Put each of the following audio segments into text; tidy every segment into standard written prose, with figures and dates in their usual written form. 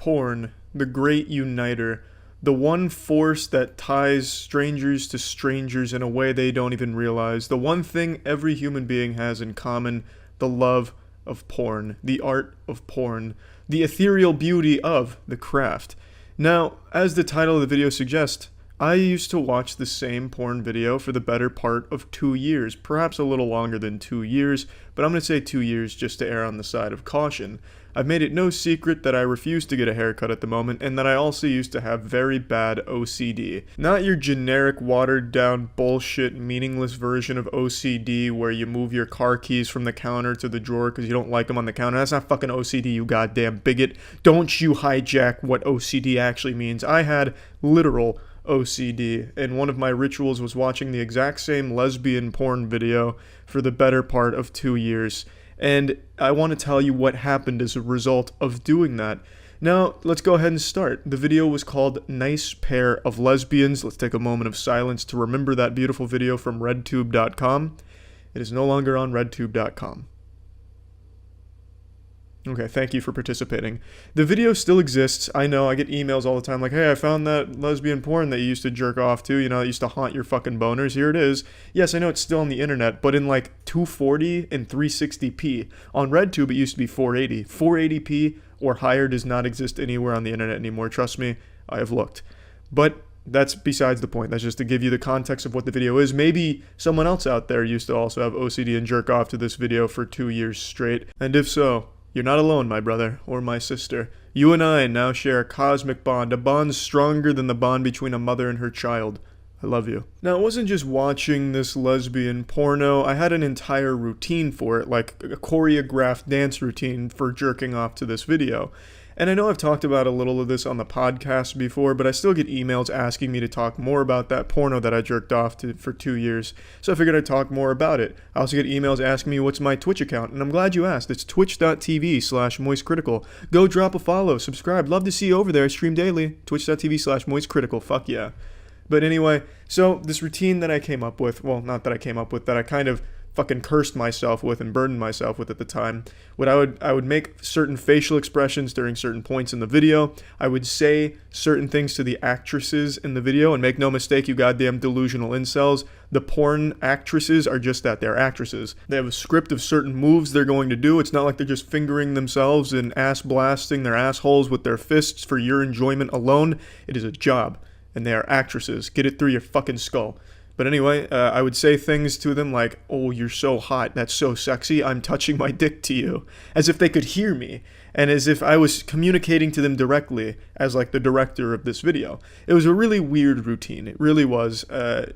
Porn, the great uniter, the one force that ties strangers to strangers in a way they don't even realize, the one thing every human being has in common, the love of porn, the art of porn, the ethereal beauty of the craft. Now, as the title of the video suggests, I used to watch the same porn video for the better part of 2 years, perhaps a little longer than 2 years, but I'm going to say 2 years just to err on the side of caution. I've made it no secret that I refuse to get a haircut at the moment, and that I also used to have very bad OCD. Not your generic watered down bullshit meaningless version of OCD where you move your car keys from the counter to the drawer because you don't like them on the counter. That's not fucking OCD, you goddamn bigot. Don't you hijack what OCD actually means. I had literal OCD, and one of my rituals was watching the exact same lesbian porn video for the better part of 2 years. And I want to tell you what happened as a result of doing that. Now, let's go ahead and start. The video was called Nice Pair of Lesbians. Let's take a moment of silence to remember that beautiful video from redtube.com. It is no longer on redtube.com. Okay, thank you for participating. The video still exists. I know, I get emails all the time like, hey, I found that lesbian porn that you used to jerk off to, that used to haunt your fucking boners. Here it is. Yes, I know it's still on the internet, but in like 240 and 360p. On RedTube, it used to be 480. 480p or higher does not exist anywhere on the internet anymore. Trust me, I have looked. But that's besides the point. That's just to give you the context of what the video is. Maybe someone else out there used to also have OCD and jerk off to this video for 2 years straight. And if so, you're not alone, my brother, or my sister. You and I now share a cosmic bond, a bond stronger than the bond between a mother and her child. I love you. Now, it wasn't just watching this lesbian porno. I had an entire routine for it, like a choreographed dance routine for jerking off to this video. And I know I've talked about a little of this on the podcast before, but I still get emails asking me to talk more about that porno that I jerked off to for 2 years. So I figured I'd talk more about it. I also get emails asking me what's my Twitch account, and I'm glad you asked. It's twitch.tv/moistcritical. Go drop a follow, subscribe. Love to see you over there. I stream daily. Twitch.tv/moistcritical. Fuck yeah. But anyway, so this routine that I came up with, well, not that I came up with, that I kind of fucking cursed myself with and burdened myself with at the time. I would make certain facial expressions during certain points in the video. I would say certain things to the actresses in the video, and make no mistake, you goddamn delusional incels, the porn actresses are just that, they're actresses. They have a script of certain moves they're going to do. It's not like they're just fingering themselves and ass blasting their assholes with their fists for your enjoyment alone. It is a job, and they are actresses. Get it through your fucking skull. But anyway, I would say things to them like, oh, you're so hot, that's so sexy, I'm touching my dick to you, as if they could hear me, and as if I was communicating to them directly as like the director of this video. It was a really weird routine, it really was. To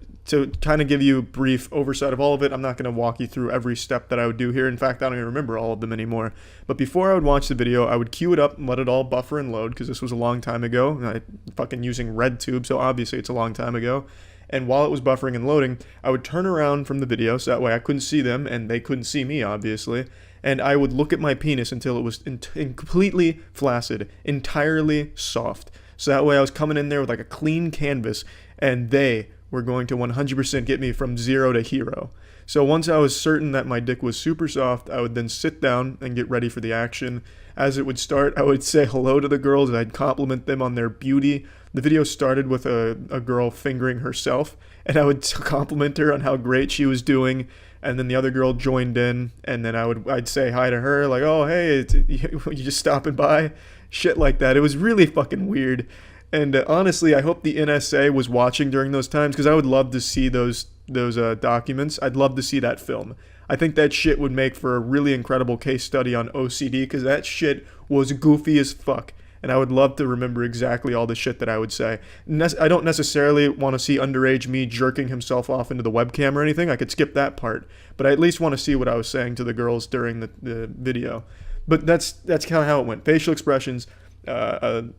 kind of give you a brief oversight of all of it, I'm not going to walk you through every step that I would do here. In fact, I don't even remember all of them anymore. But before I would watch the video, I would queue it up and let it all buffer and load, because this was a long time ago. I'm fucking using RedTube, so obviously it's a long time ago. And while it was buffering and loading, I would turn around from the video, so that way I couldn't see them, and they couldn't see me, obviously. And I would look at my penis until it was completely flaccid, entirely soft. So that way I was coming in there with like a clean canvas, and they were going to 100% get me from 0 to hero. So once I was certain that my dick was super soft, I would then sit down and get ready for the action. As it would start, I would say hello to the girls, and I'd compliment them on their beauty. The video started with a girl fingering herself, and I would compliment her on how great she was doing, and then the other girl joined in, and then I'd say hi to her, like, oh, hey, you just stopping by? Shit like that. It was really fucking weird. And honestly, I hope the NSA was watching during those times, because I would love to see those documents. I'd love to see that film. I think that shit would make for a really incredible case study on OCD, because that shit was goofy as fuck. And I would love to remember exactly all the shit that I would say. I don't necessarily want to see underage me jerking himself off into the webcam or anything. I could skip that part. But I at least want to see what I was saying to the girls during the video. But that's kind of how it went. Facial expressions,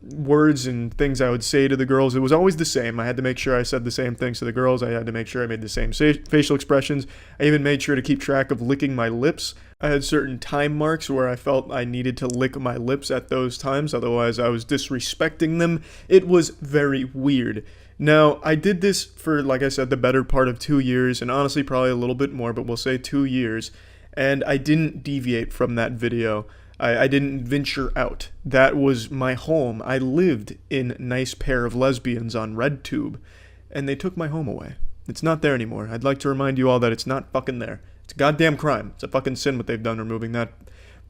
words and things I would say to the girls. It was always the same. I had to make sure I said the same things to the girls. I had to make sure I made the same facial expressions. I even made sure to keep track of licking my lips. I had certain time marks where I felt I needed to lick my lips at those times, otherwise I was disrespecting them. It was very weird. Now, I did this for, like I said, the better part of 2 years, and honestly probably a little bit more, but we'll say 2 years, and I didn't deviate from that video. I didn't venture out. That was my home. I lived in Nice Pair of Lesbians on RedTube, and they took my home away. It's not there anymore. I'd like to remind you all that it's not fucking there. It's a goddamn crime. It's a fucking sin what they've done removing that.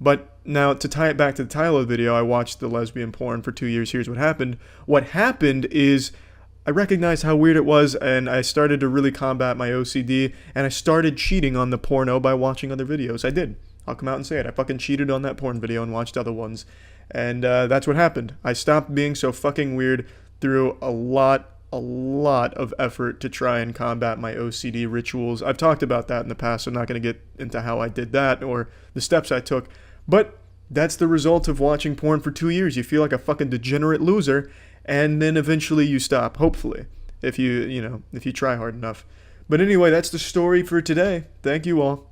But now, to tie it back to the title of the video, I watched the lesbian porn for 2 years. Here's what happened. What happened is I recognized how weird it was, and I started to really combat my OCD, and I started cheating on the porno by watching other videos. I did. I'll come out and say it. I fucking cheated on that porn video and watched other ones. And that's what happened. I stopped being so fucking weird through a lot of effort to try and combat my OCD rituals. I've talked about that in the past, so I'm not going to get into how I did that or the steps I took. But that's the result of watching porn for 2 years. You feel like a fucking degenerate loser, and then eventually you stop, hopefully, if you try hard enough. But anyway, that's the story for today. Thank you all.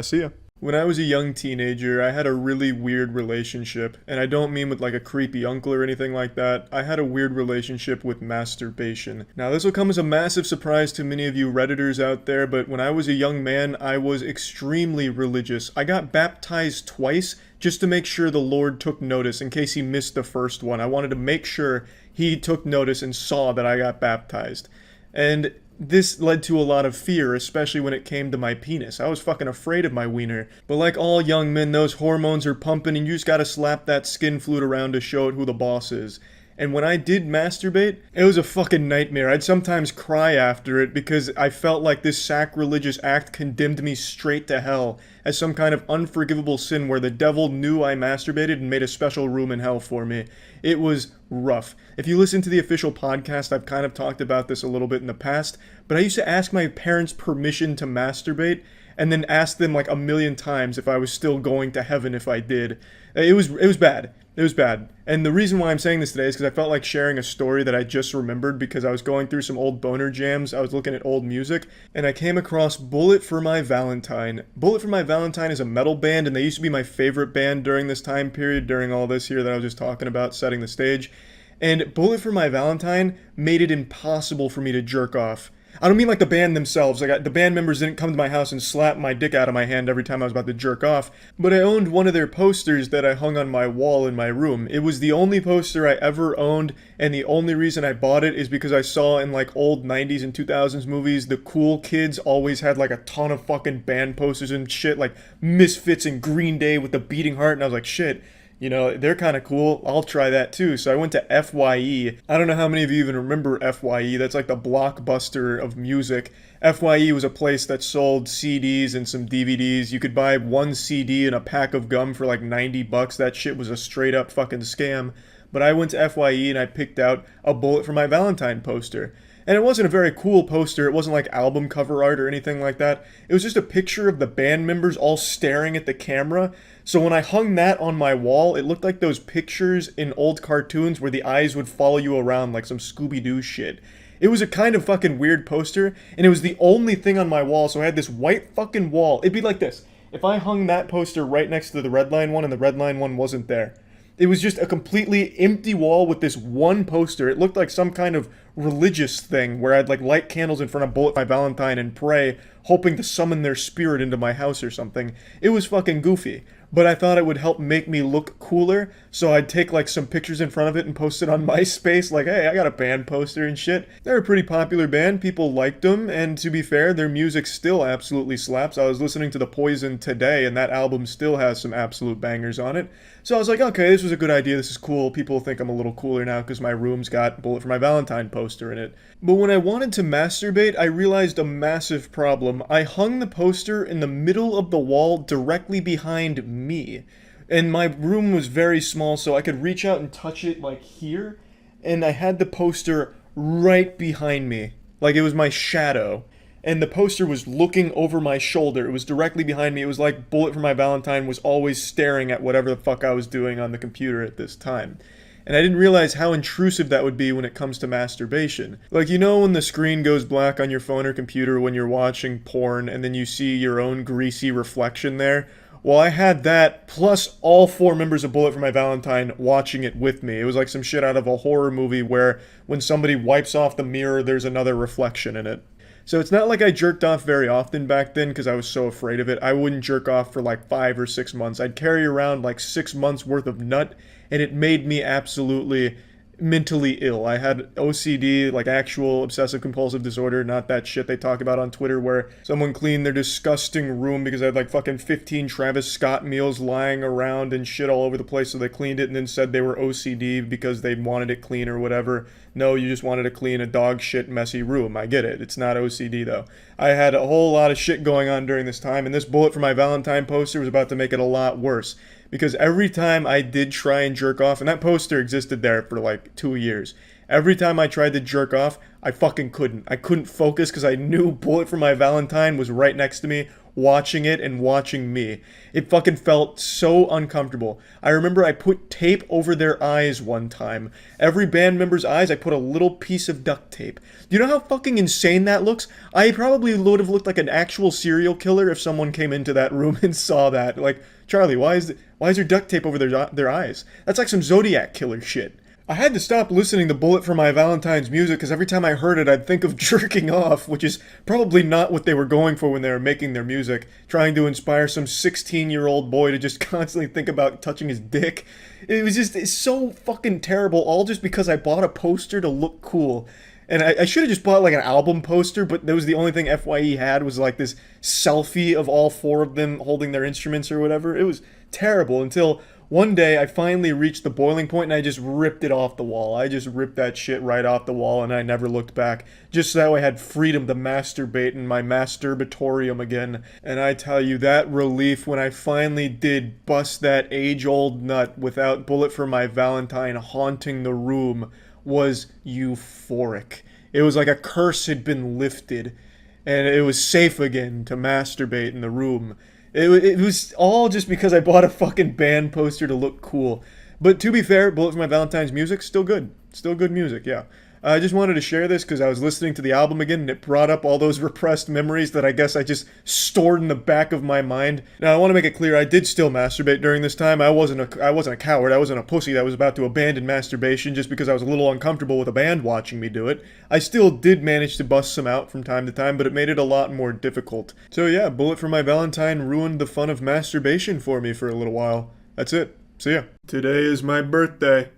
See ya. When I was a young teenager, I had a really weird relationship, and I don't mean with like a creepy uncle or anything like that. I had a weird relationship with masturbation. Now, this will come as a massive surprise to many of you Redditors out there, but when I was a young man, I was extremely religious. I got baptized twice just to make sure the Lord took notice in case he missed the first one. I wanted to make sure he took notice and saw that I got baptized. And this led to a lot of fear, especially when it came to my penis. I was fucking afraid of my wiener. But like all young men, those hormones are pumping and you just gotta slap that skin flute around to show it who the boss is. And when I did masturbate, it was a fucking nightmare. I'd sometimes cry after it because I felt like this sacrilegious act condemned me straight to hell as some kind of unforgivable sin where the devil knew I masturbated and made a special room in hell for me. It was rough. If you listen to the official podcast, I've kind of talked about this a little bit in the past, but I used to ask my parents permission to masturbate and then ask them like a million times if I was still going to heaven if I did. It was bad. It was bad. And the reason why I'm saying this today is because I felt like sharing a story that I just remembered because I was going through some old boner jams. I was looking at old music, and I came across Bullet for My Valentine. Bullet for My Valentine is a metal band, and they used to be my favorite band during this time period, during all this here that I was just talking about, setting the stage. And Bullet for My Valentine made it impossible for me to jerk off. I don't mean like the band themselves. Like the band members didn't come to my house and slap my dick out of my hand every time I was about to jerk off. But I owned one of their posters that I hung on my wall in my room. It was the only poster I ever owned, and the only reason I bought it is because I saw in like old 90s and 2000s movies, the cool kids always had like a ton of fucking band posters and shit, like Misfits and Green Day with the beating heart, and I was like, shit. You know, they're kind of cool. I'll try that too. So I went to FYE. I don't know how many of you even remember FYE. That's like the Blockbuster of music. FYE was a place that sold CDs and some DVDs. You could buy one CD and a pack of gum for like $90. That shit was a straight up fucking scam. But I went to FYE and I picked out a Bullet for My Valentine poster. And it wasn't a very cool poster. It wasn't like album cover art or anything like that. It was just a picture of the band members all staring at the camera. So when I hung that on my wall, it looked like those pictures in old cartoons where the eyes would follow you around like some Scooby-Doo shit. It was a kind of fucking weird poster, and it was the only thing on my wall, so I had this white fucking wall. It'd be like this. If I hung that poster right next to the Redline one and the Redline one wasn't there. It was just a completely empty wall with this one poster. It looked like some kind of religious thing where I'd like light candles in front of Bullet for My Valentine and pray, hoping to summon their spirit into my house or something. It was fucking goofy. But I thought it would help make me look cooler, so I'd take like some pictures in front of it and post it on MySpace, like, hey, I got a band poster and shit. They're a pretty popular band, people liked them, and to be fair, their music still absolutely slaps. I was listening to The Poison today, and that album still has some absolute bangers on it. So I was like, okay, this was a good idea, this is cool, people think I'm a little cooler now because my room's got Bullet for My Valentine poster in it. But when I wanted to masturbate, I realized a massive problem. I hung the poster in the middle of the wall directly behind me. And my room was very small, so I could reach out and touch it like here. And I had the poster right behind me. Like it was my shadow. And the poster was looking over my shoulder. It was directly behind me. It was like Bullet for My Valentine was always staring at whatever the fuck I was doing on the computer at this time. And I didn't realize how intrusive that would be when it comes to masturbation. Like, you know when the screen goes black on your phone or computer when you're watching porn and then you see your own greasy reflection there? Well, I had that, plus all 4 members of Bullet for My Valentine watching it with me. It was like some shit out of a horror movie where when somebody wipes off the mirror, there's another reflection in it. So it's not like I jerked off very often back then because I was so afraid of it. I wouldn't jerk off for like 5 or 6 months. I'd carry around like 6 months worth of nut, and it made me absolutely mentally ill. I had OCD, like actual obsessive compulsive disorder, not that shit they talk about on Twitter where someone cleaned their disgusting room because I had like fucking 15 Travis Scott meals lying around and shit all over the place, so they cleaned it and then said they were OCD because they wanted it clean or whatever. No, you just wanted to clean a dog shit messy room. I get it. It's not OCD though. I had a whole lot of shit going on during this time, and this bullet for my Valentine poster was about to make it a lot worse. Because every time I did try and jerk off, and that poster existed there for like 2 years, every time I tried to jerk off, I fucking couldn't. I couldn't focus because I knew Bullet for My Valentine was right next to me, watching it and watching me. It fucking felt so uncomfortable. I remember I put tape over their eyes one time. Every band member's eyes, I put a little piece of duct tape. Do you know how fucking insane that looks? I probably would have looked like an actual serial killer if someone came into that room and saw that. Like, Charlie, why is there duct tape over their eyes? That's like some Zodiac killer shit. I had to stop listening to Bullet for My Valentine's music because every time I heard it, I'd think of jerking off, which is probably not what they were going for when they were making their music, trying to inspire some 16-year-old boy to just constantly think about touching his dick. It's so fucking terrible, all just because I bought a poster to look cool. And I should have just bought like an album poster, but that was the only thing FYE had was like this selfie of all four of them holding their instruments or whatever. It was terrible until one day I finally reached the boiling point and I just ripped it off the wall. I just ripped that shit right off the wall and I never looked back. Just so I had freedom to masturbate in my masturbatorium again. And I tell you, that relief when I finally did bust that age-old nut without Bullet for My Valentine haunting the room was euphoric. It was like a curse had been lifted and it was safe again to masturbate in the room. It was all just because I bought a fucking band poster to look cool. But to be fair, Bullet for My Valentine's music, still good. Still good music, yeah. I just wanted to share this because I was listening to the album again and it brought up all those repressed memories that I guess I just stored in the back of my mind. Now, I want to make it clear, I did still masturbate during this time. I wasn't a coward. I wasn't a pussy that was about to abandon masturbation just because I was a little uncomfortable with a band watching me do it. I still did manage to bust some out from time to time, but it made it a lot more difficult. So yeah, Bullet for My Valentine ruined the fun of masturbation for me for a little while. That's it. See ya. Today is my birthday.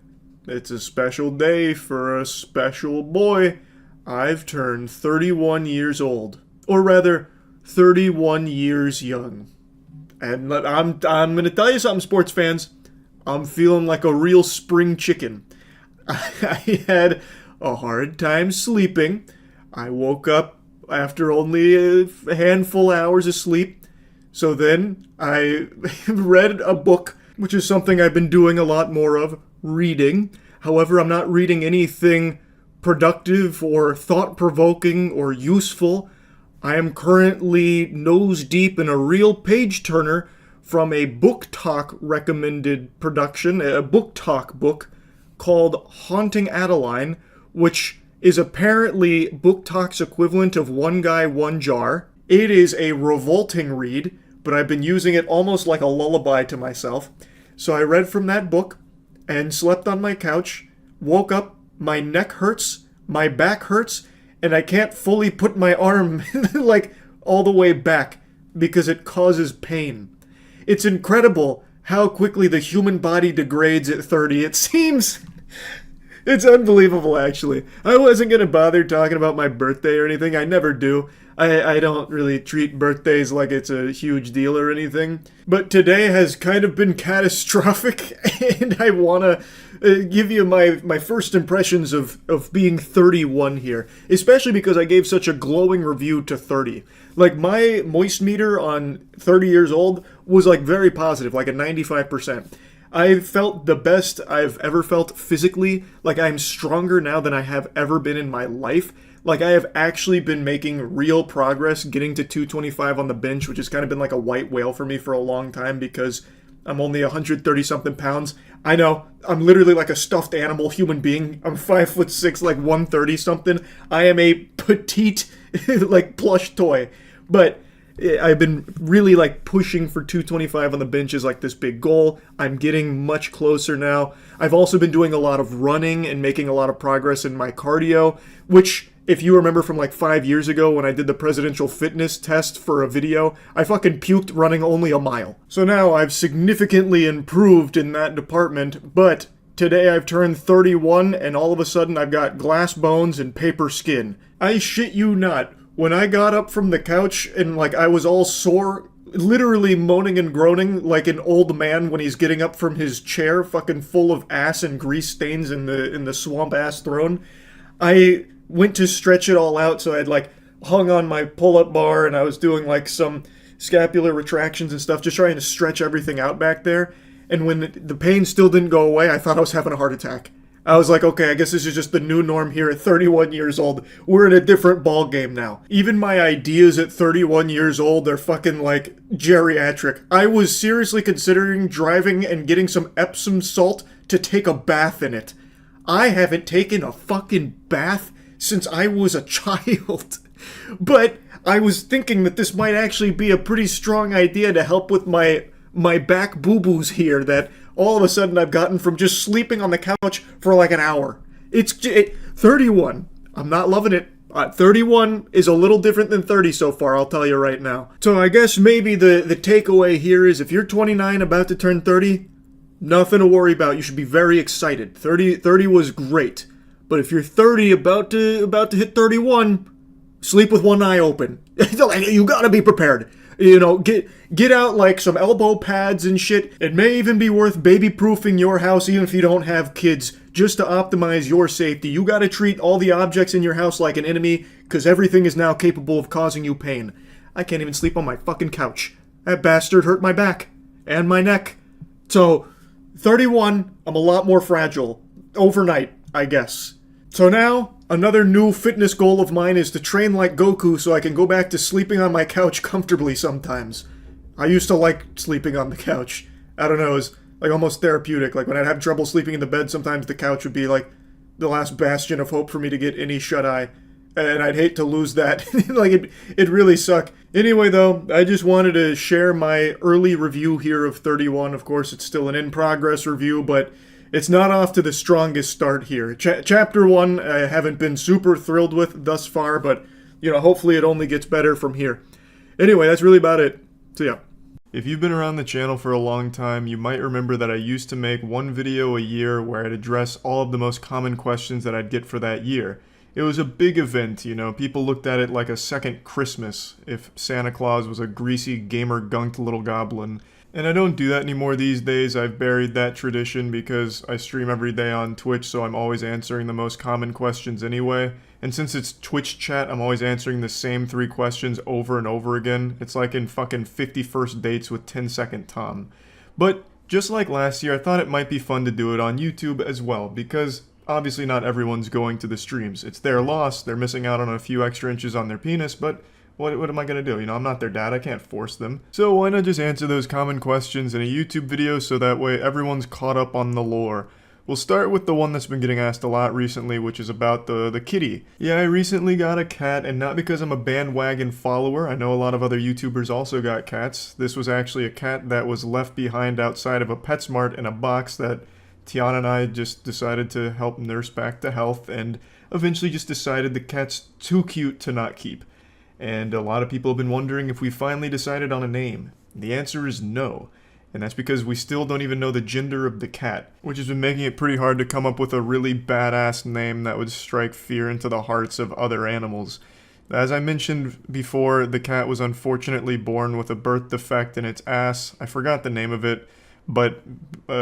It's a special day for a special boy. I've turned 31 years old. Or rather, 31 years young. And I'm going to tell you something, sports fans. I'm feeling like a real spring chicken. I had a hard time sleeping. I woke up after only a handful of hours of sleep. So then I read a book, which is something I've been doing a lot more of. Reading. However, I'm not reading anything productive or thought-provoking or useful. I am currently nose deep in a real page-turner from a Book Talk recommended production, a Book Talk book called Haunting Adeline, which is apparently Book Talk's equivalent of One Guy, One Jar. It is a revolting read, but I've been using it almost like a lullaby to myself. So I read from that book and slept on my couch, woke up, my neck hurts, my back hurts, and I can't fully put my arm like all the way back because it causes pain. It's incredible how quickly the human body degrades at 30. It seems... It's unbelievable, actually. I wasn't going to bother talking about my birthday or anything. I never do. I don't really treat birthdays like it's a huge deal or anything. But today has kind of been catastrophic, and I want to give you my first impressions of being 31 here. Especially because I gave such a glowing review to 30. Like, my moist meter on 30 years old was, like, very positive, like a 95%. I felt the best I've ever felt physically. Like, I'm stronger now than I have ever been in my life. Like, I have actually been making real progress getting to 225 on the bench, which has kind of been like a white whale for me for a long time because I'm only 130-something pounds. I know, I'm literally like a stuffed animal human being. I'm 5'6", like 130-something. I am a petite, like, plush toy. But I've been really like pushing for 225 on the bench is like this big goal. I'm getting much closer now. I've also been doing a lot of running and making a lot of progress in my cardio, which If you remember from like 5 years ago when I did the presidential fitness test for a video, I fucking puked running only a mile. So now I've significantly improved in that department, but today I've turned 31 and all of a sudden I've got glass bones and paper skin. I shit you not. When I got up from the couch and like I was all sore, literally moaning and groaning like an old man when he's getting up from his chair fucking full of ass and grease stains in the swamp ass throne, I went to stretch it all out, so I'd like hung on my pull-up bar and I was doing like some scapular retractions and stuff, just trying to stretch everything out back there. And when the pain still didn't go away, I thought I was having a heart attack. I was like, okay, I guess this is just the new norm here at 31 years old. We're in a different ball game now. Even my ideas at 31 years old are fucking like geriatric. I was seriously considering driving and getting some Epsom salt to take a bath in it. I haven't taken a fucking bath since I was a child. But I was thinking that this might actually be a pretty strong idea to help with my back boo-boos here that all of a sudden I've gotten from just sleeping on the couch for like an hour. 31. I'm not loving it. 31 is a little different than 30 so far, I'll tell you right now. So I guess maybe the takeaway here is if you're 29 about to turn 30, nothing to worry about. You should be very excited. 30 was great. But if you're 30 about to hit 31, sleep with one eye open. You gotta be prepared. You know, get out like some elbow pads and shit. It may even be worth baby-proofing your house even if you don't have kids, just to optimize your safety. You gotta treat all the objects in your house like an enemy, because everything is now capable of causing you pain. I can't even sleep on my fucking couch. That bastard hurt my back. And my neck. So, 31, I'm a lot more fragile. Overnight, I guess. So now, another new fitness goal of mine is to train like Goku so I can go back to sleeping on my couch comfortably sometimes. I used to like sleeping on the couch. I don't know, it was like almost therapeutic. Like when I'd have trouble sleeping in the bed, sometimes the couch would be like the last bastion of hope for me to get any shut-eye. And I'd hate to lose that. Like, it'd really suck. Anyway, though, I just wanted to share my early review here of 31. Of course, it's still an in-progress review, but it's not off to the strongest start here. Chapter 1, I haven't been super thrilled with thus far, but, you know, hopefully it only gets better from here. Anyway, that's really about it. So, yeah. If you've been around the channel for a long time, you might remember that I used to make one video a year where I'd address all of the most common questions that I'd get for that year. It was a big event, you know, people looked at it like a second Christmas if Santa Claus was a greasy, gamer-gunked little goblin. And I don't do that anymore these days. I've buried that tradition because I stream every day on Twitch, so I'm always answering the most common questions anyway. And since it's Twitch chat, I'm always answering the same 3 questions over and over again. It's like in fucking 50 First Dates with 10-Second Tom. But just like last year, I thought it might be fun to do it on YouTube as well, because obviously not everyone's going to the streams. It's their loss, they're missing out on a few extra inches on their penis, but what am I gonna do? You know, I'm not their dad, I can't force them. So why not just answer those common questions in a YouTube video so that way everyone's caught up on the lore. We'll start with the one that's been getting asked a lot recently, which is about the kitty. Yeah, I recently got a cat, and not because I'm a bandwagon follower. I know a lot of other YouTubers also got cats. This was actually a cat that was left behind outside of a PetSmart in a box that Tiana and I just decided to help nurse back to health, and eventually just decided the cat's too cute to not keep. And a lot of people have been wondering if we finally decided on a name. The answer is no. And that's because we still don't even know the gender of the cat, which has been making it pretty hard to come up with a really badass name that would strike fear into the hearts of other animals. As I mentioned before, the cat was unfortunately born with a birth defect in its ass. I forgot the name of it, but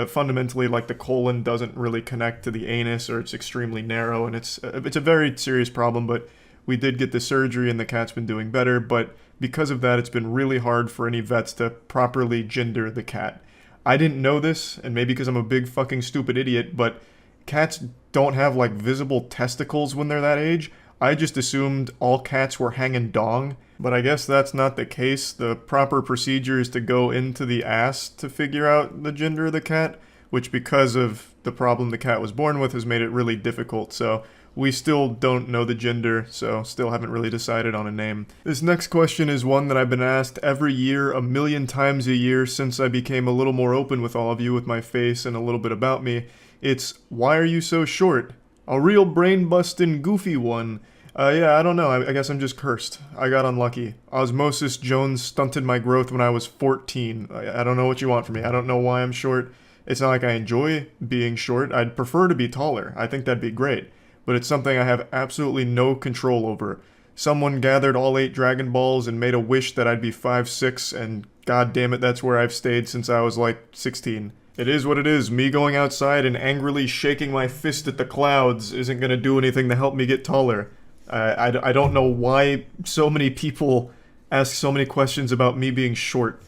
fundamentally, like, the colon doesn't really connect to the anus, or it's extremely narrow, and it's a very serious problem, but we did get the surgery and the cat's been doing better, but because of that, it's been really hard for any vets to properly gender the cat. I didn't know this, and maybe because I'm a big fucking stupid idiot, but cats don't have, like, visible testicles when they're that age. I just assumed all cats were hanging dong, but I guess that's not the case. The proper procedure is to go into the ass to figure out the gender of the cat, which, because of the problem the cat was born with, has made it really difficult, so we still don't know the gender, so still haven't really decided on a name. This next question is one that I've been asked every year, a million times a year, since I became a little more open with all of you with my face and a little bit about me. It's, why are you so short? A real brain-bustin' goofy one. Yeah, I don't know. I guess I'm just cursed. I got unlucky. Osmosis Jones stunted my growth when I was 14. I don't know what you want from me. I don't know why I'm short. It's not like I enjoy being short. I'd prefer to be taller. I think that'd be great. But it's something I have absolutely no control over. Someone gathered all 8 Dragon Balls and made a wish that I'd be 5'6", and god damn it, that's where I've stayed since I was like 16. It is what it is. Me going outside and angrily shaking my fist at the clouds isn't going to do anything to help me get taller. I don't know why so many people ask so many questions about me being short.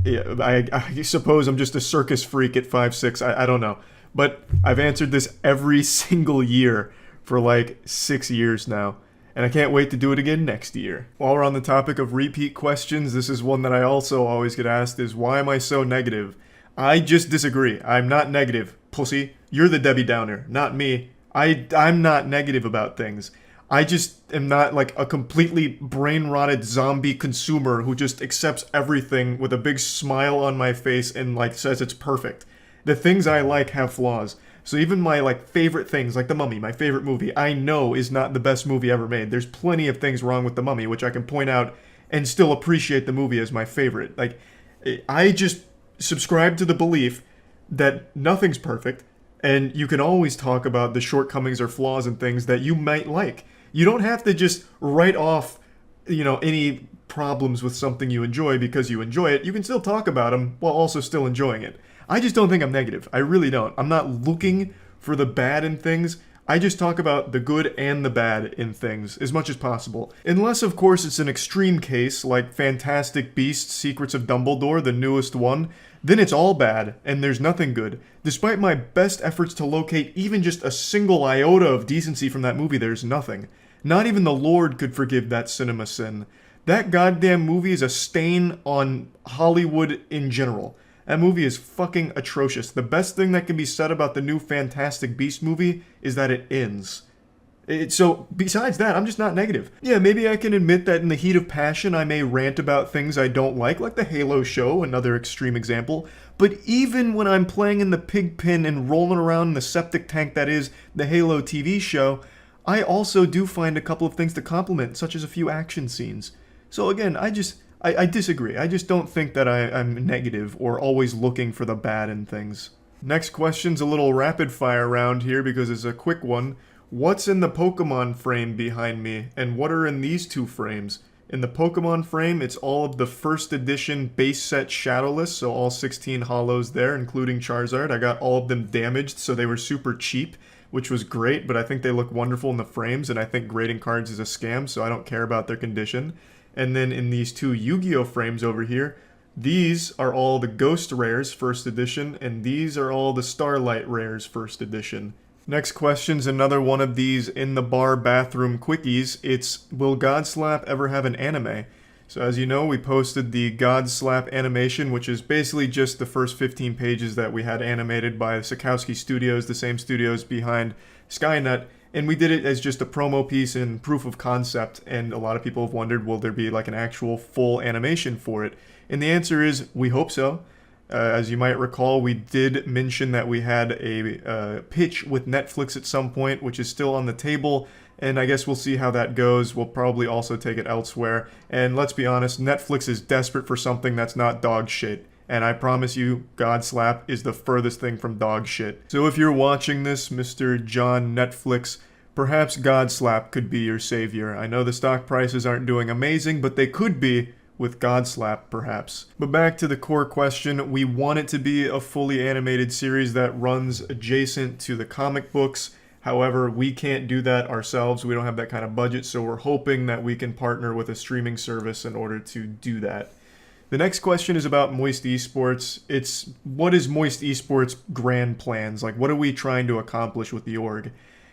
Yeah, I suppose I'm just a circus freak at 5'6". I don't know. But I've answered this every single year for like 6 years now. And I can't wait to do it again next year. While we're on the topic of repeat questions, this is one that I also always get asked is, why am I so negative? I just disagree. I'm not negative, pussy. You're the Debbie Downer, not me. I'm not negative about things. I just am not like a completely brain-rotted zombie consumer who just accepts everything with a big smile on my face and like says it's perfect. The things I like have flaws. So even my like favorite things, like The Mummy, my favorite movie, I know is not the best movie ever made. There's plenty of things wrong with The Mummy, which I can point out and still appreciate the movie as my favorite. Like, I just subscribe to the belief that nothing's perfect, and you can always talk about the shortcomings or flaws and things that you might like. You don't have to just write off, any problems with something you enjoy because you enjoy it. You can still talk about them while also still enjoying it. I just don't think I'm negative. I really don't. I'm not looking for the bad in things. I just talk about the good and the bad in things as much as possible. Unless, of course, it's an extreme case like Fantastic Beasts: Secrets of Dumbledore, the newest one, then it's all bad and there's nothing good. Despite my best efforts to locate even just a single iota of decency from that movie, there's nothing. Not even the Lord could forgive that cinema sin. That goddamn movie is a stain on Hollywood in general. That movie is fucking atrocious. The best thing that can be said about the new Fantastic Beast movie is that it ends. So, besides that, I'm just not negative. Yeah, maybe I can admit that in the heat of passion I may rant about things I don't like the Halo show, another extreme example. But even when I'm playing in the pig pen and rolling around in the septic tank that is the Halo TV show, I also do find a couple of things to compliment, such as a few action scenes. So again, I disagree. I just don't think that I'm negative or always looking for the bad in things. Next question's a little rapid fire round here because it's a quick one. What's in the Pokemon frame behind me, and what are in these 2 frames? In the Pokemon frame, it's all of the first edition base set Shadowless, so all 16 holos there, including Charizard. I got all of them damaged, so they were super cheap, which was great, but I think they look wonderful in the frames, and I think grading cards is a scam, so I don't care about their condition. And then in these 2 Yu-Gi-Oh frames over here, these are all the Ghost Rares first edition, and these are all the Starlight Rares first edition. Next question's another one of these in the bar bathroom quickies. It's, will Godslap ever have an anime? So as you know, we posted the Godslap animation, which is basically just the first 15 pages that we had animated by Sikowski Studios, the same studios behind Skynet. And we did it as just a promo piece and proof of concept, and a lot of people have wondered, will there be like an actual full animation for it? And the answer is, we hope so. As you might recall, we did mention that we had a pitch with Netflix at some point, which is still on the table, and I guess we'll see how that goes. We'll probably also take it elsewhere. And let's be honest, Netflix is desperate for something that's not dog shit. And I promise you, Godslap is the furthest thing from dog shit. So if you're watching this, Mr. John Netflix, perhaps Godslap could be your savior. I know the stock prices aren't doing amazing, but they could be with Godslap, perhaps. But back to the core question, we want it to be a fully animated series that runs adjacent to the comic books. However, we can't do that ourselves. We don't have that kind of budget, so we're hoping that we can partner with a streaming service in order to do that. The next question is about Moist Esports. It's, what is Moist Esports' grand plans? Like, what are we trying to accomplish with the org?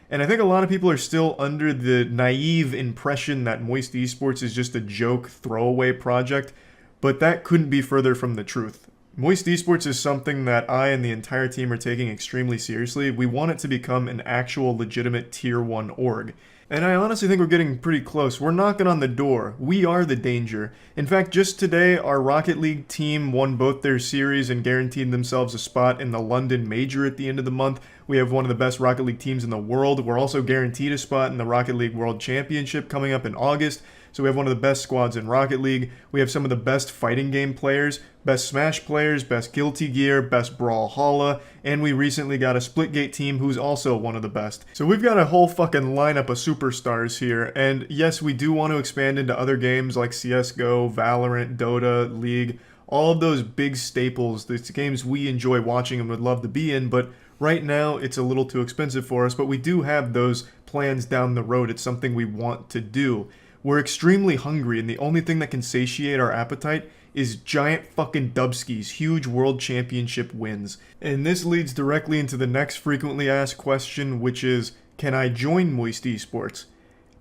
And I think a lot of people are still under the naive impression that Moist Esports is just a joke throwaway project, but that couldn't be further from the truth. Moist Esports is something that I and the entire team are taking extremely seriously. We want it to become an actual legitimate Tier 1 org. And I honestly think we're getting pretty close. We're knocking on the door. We are the danger. In fact, just today, our Rocket League team won both their series and guaranteed themselves a spot in the London Major at the end of the month. We have one of the best Rocket League teams in the world. We're also guaranteed a spot in the Rocket League World Championship coming up in August. So we have one of the best squads in Rocket League. We have some of the best fighting game players, best Smash players, best Guilty Gear, best Brawlhalla, and we recently got a Splitgate team who's also one of the best. So we've got a whole fucking lineup of superstars here, and yes, we do want to expand into other games like CSGO, Valorant, Dota, League, all of those big staples, the games we enjoy watching and would love to be in, but right now it's a little too expensive for us, but we do have those plans down the road. It's something we want to do. We're extremely hungry, and the only thing that can satiate our appetite is giant fucking dubskis, huge world championship wins. And this leads directly into the next frequently asked question, which is, can I join Moist Esports?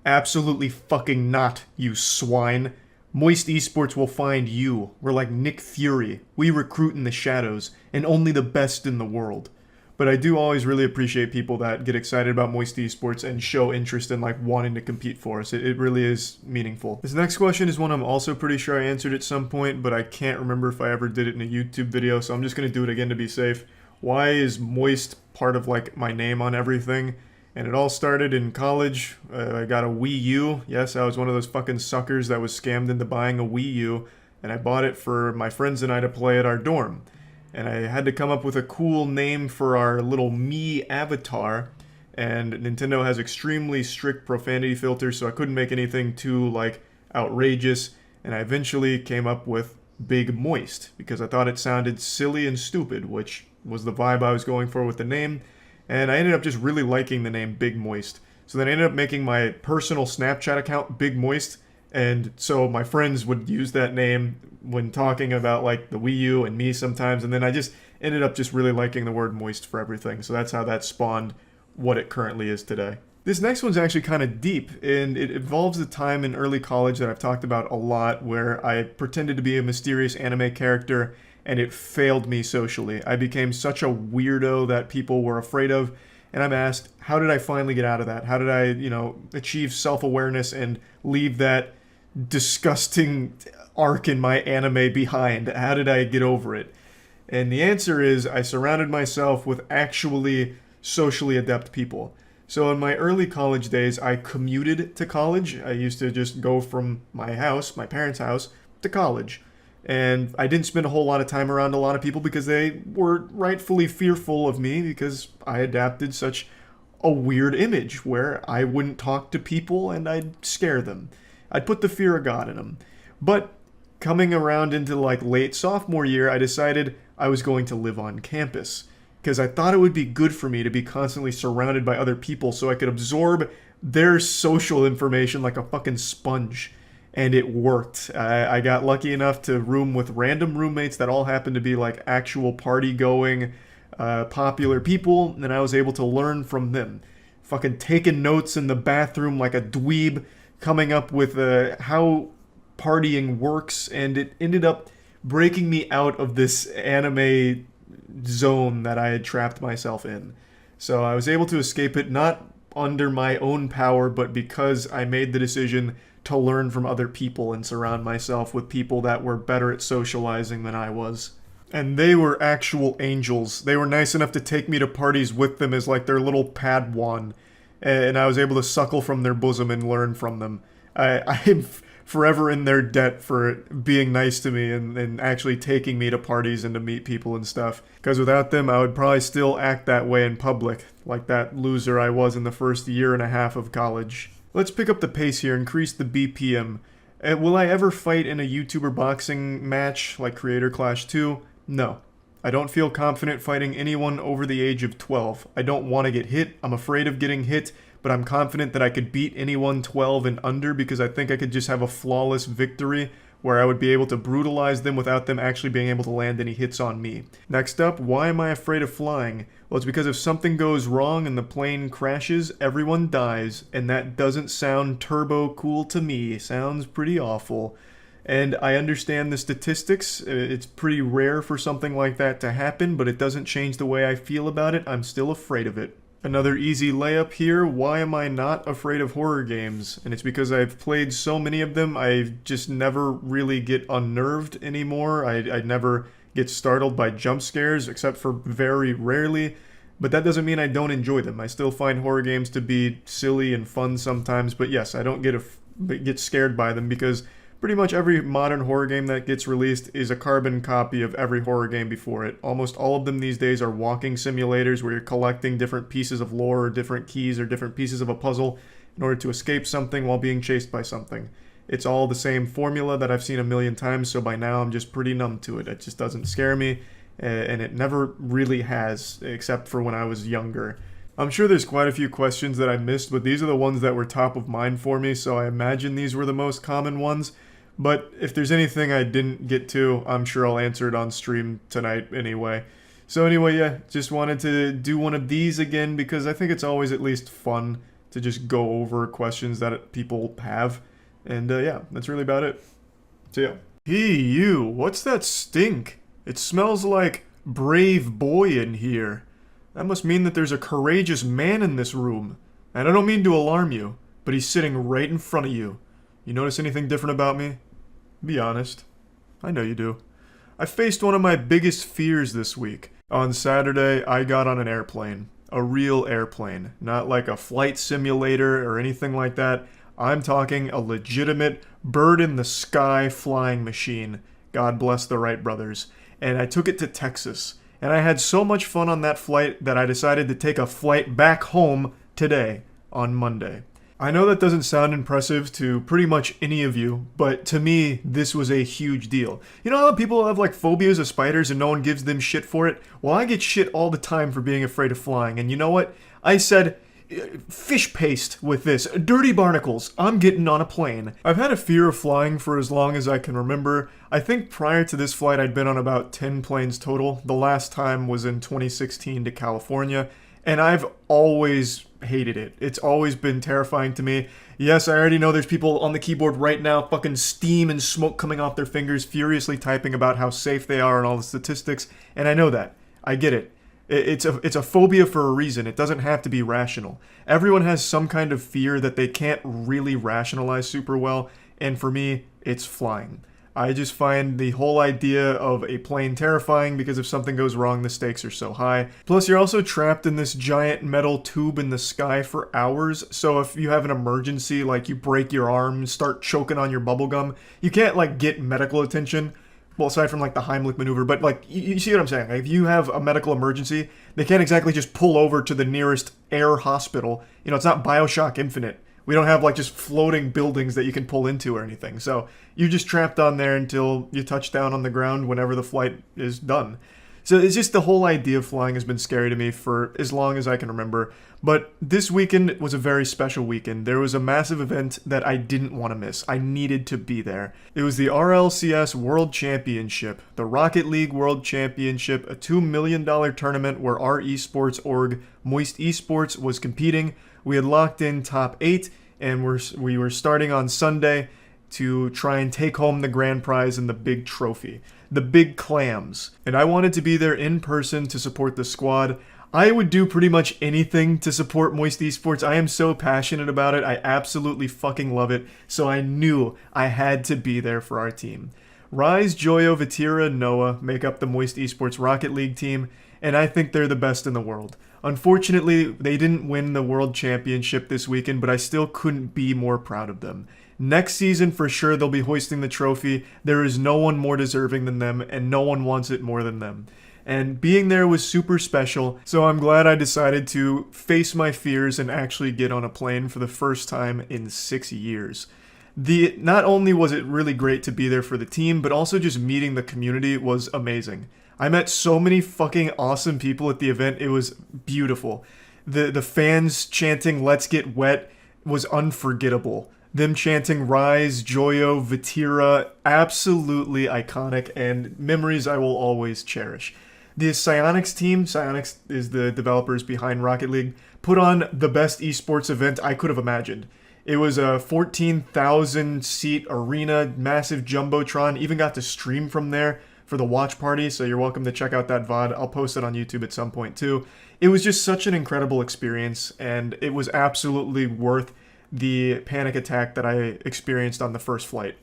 Absolutely fucking not, you swine. Moist Esports will find you. We're like Nick Fury. We recruit in the shadows, and only the best in the world. But I do always really appreciate people that get excited about Moist Esports and show interest in like wanting to compete for us. It really is meaningful. This next question is one I'm also pretty sure I answered at some point, but I can't remember if I ever did it in a YouTube video, so I'm just going to do it again to be safe. Why is Moist part of like my name on everything? And it all started in college. I got a Wii U. Yes, I was one of those fucking suckers that was scammed into buying a Wii U, and I bought it for my friends and I to play at our dorm. And I had to come up with a cool name for our little me avatar, and Nintendo has extremely strict profanity filters, so I couldn't make anything too like outrageous, and I eventually came up with Big Moist because I thought it sounded silly and stupid, which was the vibe I was going for with the name, and I ended up just really liking the name Big Moist. So then I ended up making my personal Snapchat account Big Moist, and so my friends would use that name when talking about like the Wii U and me sometimes, and then I just ended up just really liking the word moist for everything. So that's how that spawned what it currently is today. This next one's actually kind of deep, and it involves a time in early college that I've talked about a lot where I pretended to be a mysterious anime character and it failed me socially. I became such a weirdo that people were afraid of, and I'm asked, how did I finally get out of that? How did I, achieve self-awareness and leave that disgusting arc in my anime behind? How did I get over it? And the answer is I surrounded myself with actually socially adept people. So in my early college days, I commuted to college. I used to just go from my house, my parents' house, to college. And I didn't spend a whole lot of time around a lot of people because they were rightfully fearful of me because I adapted such a weird image where I wouldn't talk to people and I'd scare them. I'd put the fear of God in them. But coming around into like late sophomore year, I decided I was going to live on campus because I thought it would be good for me to be constantly surrounded by other people so I could absorb their social information like a fucking sponge. And it worked. I got lucky enough to room with random roommates that all happened to be like actual party-going, popular people, and I was able to learn from them. Fucking taking notes in the bathroom like a dweeb, coming up with how partying works, and it ended up breaking me out of this anime zone that I had trapped myself in. So I was able to escape it, not under my own power, but because I made the decision to learn from other people and surround myself with people that were better at socializing than I was. And they were actual angels. They were nice enough to take me to parties with them as like their little Padawan, and I was able to suckle from their bosom and learn from them. I'm forever in their debt for being nice to me and actually taking me to parties and to meet people and stuff. Because without them, I would probably still act that way in public, like that loser I was in the first year and a half of college. Let's pick up the pace here, increase the BPM. Will I ever fight in a YouTuber boxing match like Creator Clash 2? No. I don't feel confident fighting anyone over the age of 12. I don't want to get hit. I'm afraid of getting hit, but I'm confident that I could beat anyone 12 and under because I think I could just have a flawless victory where I would be able to brutalize them without them actually being able to land any hits on me. Next up, why am I afraid of flying? Well, it's because if something goes wrong and the plane crashes, everyone dies, and that doesn't sound turbo cool to me. It sounds pretty awful. And I understand the statistics. It's pretty rare for something like that to happen, but it doesn't change the way I feel about it. I'm still afraid of it. Another easy layup here. Why am I not afraid of horror games? And it's because I've played so many of them, I just never really get unnerved anymore. I never get startled by jump scares, except for very rarely. But that doesn't mean I don't enjoy them. I still find horror games to be silly and fun sometimes. But yes, I don't get scared by them because pretty much every modern horror game that gets released is a carbon copy of every horror game before it. Almost all of them these days are walking simulators where you're collecting different pieces of lore or different keys or different pieces of a puzzle in order to escape something while being chased by something. It's all the same formula that I've seen a million times, so by now I'm just pretty numb to it. It just doesn't scare me, and it never really has, except for when I was younger. I'm sure there's quite a few questions that I missed, but these are the ones that were top of mind for me, so I imagine these were the most common ones. But if there's anything I didn't get to, I'm sure I'll answer it on stream tonight anyway. So anyway, yeah, just wanted to do one of these again because I think it's always at least fun to just go over questions that people have. And yeah, that's really about it. So yeah. Hey you, what's that stink? It smells like brave boy in here. That must mean that there's a courageous man in this room. And I don't mean to alarm you, but he's sitting right in front of you. You notice anything different about me? Be honest. I know you do. I faced one of my biggest fears this week. On Saturday, I got on an airplane. A real airplane. Not like a flight simulator or anything like that. I'm talking a legitimate bird-in-the-sky flying machine. God bless the Wright brothers. And I took it to Texas. And I had so much fun on that flight that I decided to take a flight back home today, on Monday. I know that doesn't sound impressive to pretty much any of you, but to me, this was a huge deal. You know how people have like phobias of spiders and no one gives them shit for it? Well, I get shit all the time for being afraid of flying, and you know what? I said, fish paste with this. Dirty barnacles. I'm getting on a plane. I've had a fear of flying for as long as I can remember. I think prior to this flight, I'd been on about 10 planes total. The last time was in 2016 to California. And I've always hated it. It's always been terrifying to me. Yes, I already know there's people on the keyboard right now, fucking steam and smoke coming off their fingers, furiously typing about how safe they are and all the statistics. And I know that. I get it. It's a phobia for a reason. It doesn't have to be rational. Everyone has some kind of fear that they can't really rationalize super well. And for me, it's flying. I just find the whole idea of a plane terrifying because if something goes wrong, the stakes are so high. Plus, you're also trapped in this giant metal tube in the sky for hours. So if you have an emergency, like you break your arm, start choking on your bubblegum, you can't like get medical attention. Well, aside from like the Heimlich maneuver, but like, you see what I'm saying? Like, if you have a medical emergency, they can't exactly just pull over to the nearest air hospital. You know, it's not BioShock Infinite. We don't have like just floating buildings that you can pull into or anything. So you're just trapped on there until you touch down on the ground whenever the flight is done. So it's just the whole idea of flying has been scary to me for as long as I can remember. But this weekend was a very special weekend. There was a massive event that I didn't want to miss. I needed to be there. It was the RLCS World Championship, the Rocket League World Championship, a $2 million tournament where our esports org, Moist Esports, was competing. We had locked in top 8, and we were starting on Sunday to try and take home the grand prize and the big trophy, the big clams. And I wanted to be there in person to support the squad. I would do pretty much anything to support Moist Esports. I am so passionate about it. I absolutely fucking love it. So I knew I had to be there for our team. Rise, Joyo, Vatira, and Noah make up the Moist Esports Rocket League team, and I think they're the best in the world. Unfortunately, they didn't win the World Championship this weekend, but I still couldn't be more proud of them. Next season, for sure, they'll be hoisting the trophy. There is no one more deserving than them, and no one wants it more than them. And being there was super special, so I'm glad I decided to face my fears and actually get on a plane for the first time in 6 years. Not only was it really great to be there for the team, but also just meeting the community was amazing. I met so many fucking awesome people at the event. It was beautiful. The fans chanting "Let's Get Wet" was unforgettable. Them chanting "Rise, Joyo, Vatira," absolutely iconic and memories I will always cherish. The Psyonix team, Psyonix is the developers behind Rocket League, put on the best esports event I could have imagined. It was a 14,000 seat arena, massive jumbotron, even got to stream from there for the watch party, so you're welcome to check out that VOD. I'll post it on YouTube at some point too. it was just such an incredible experience, and it was absolutely worth the panic attack that I experienced on the first flight.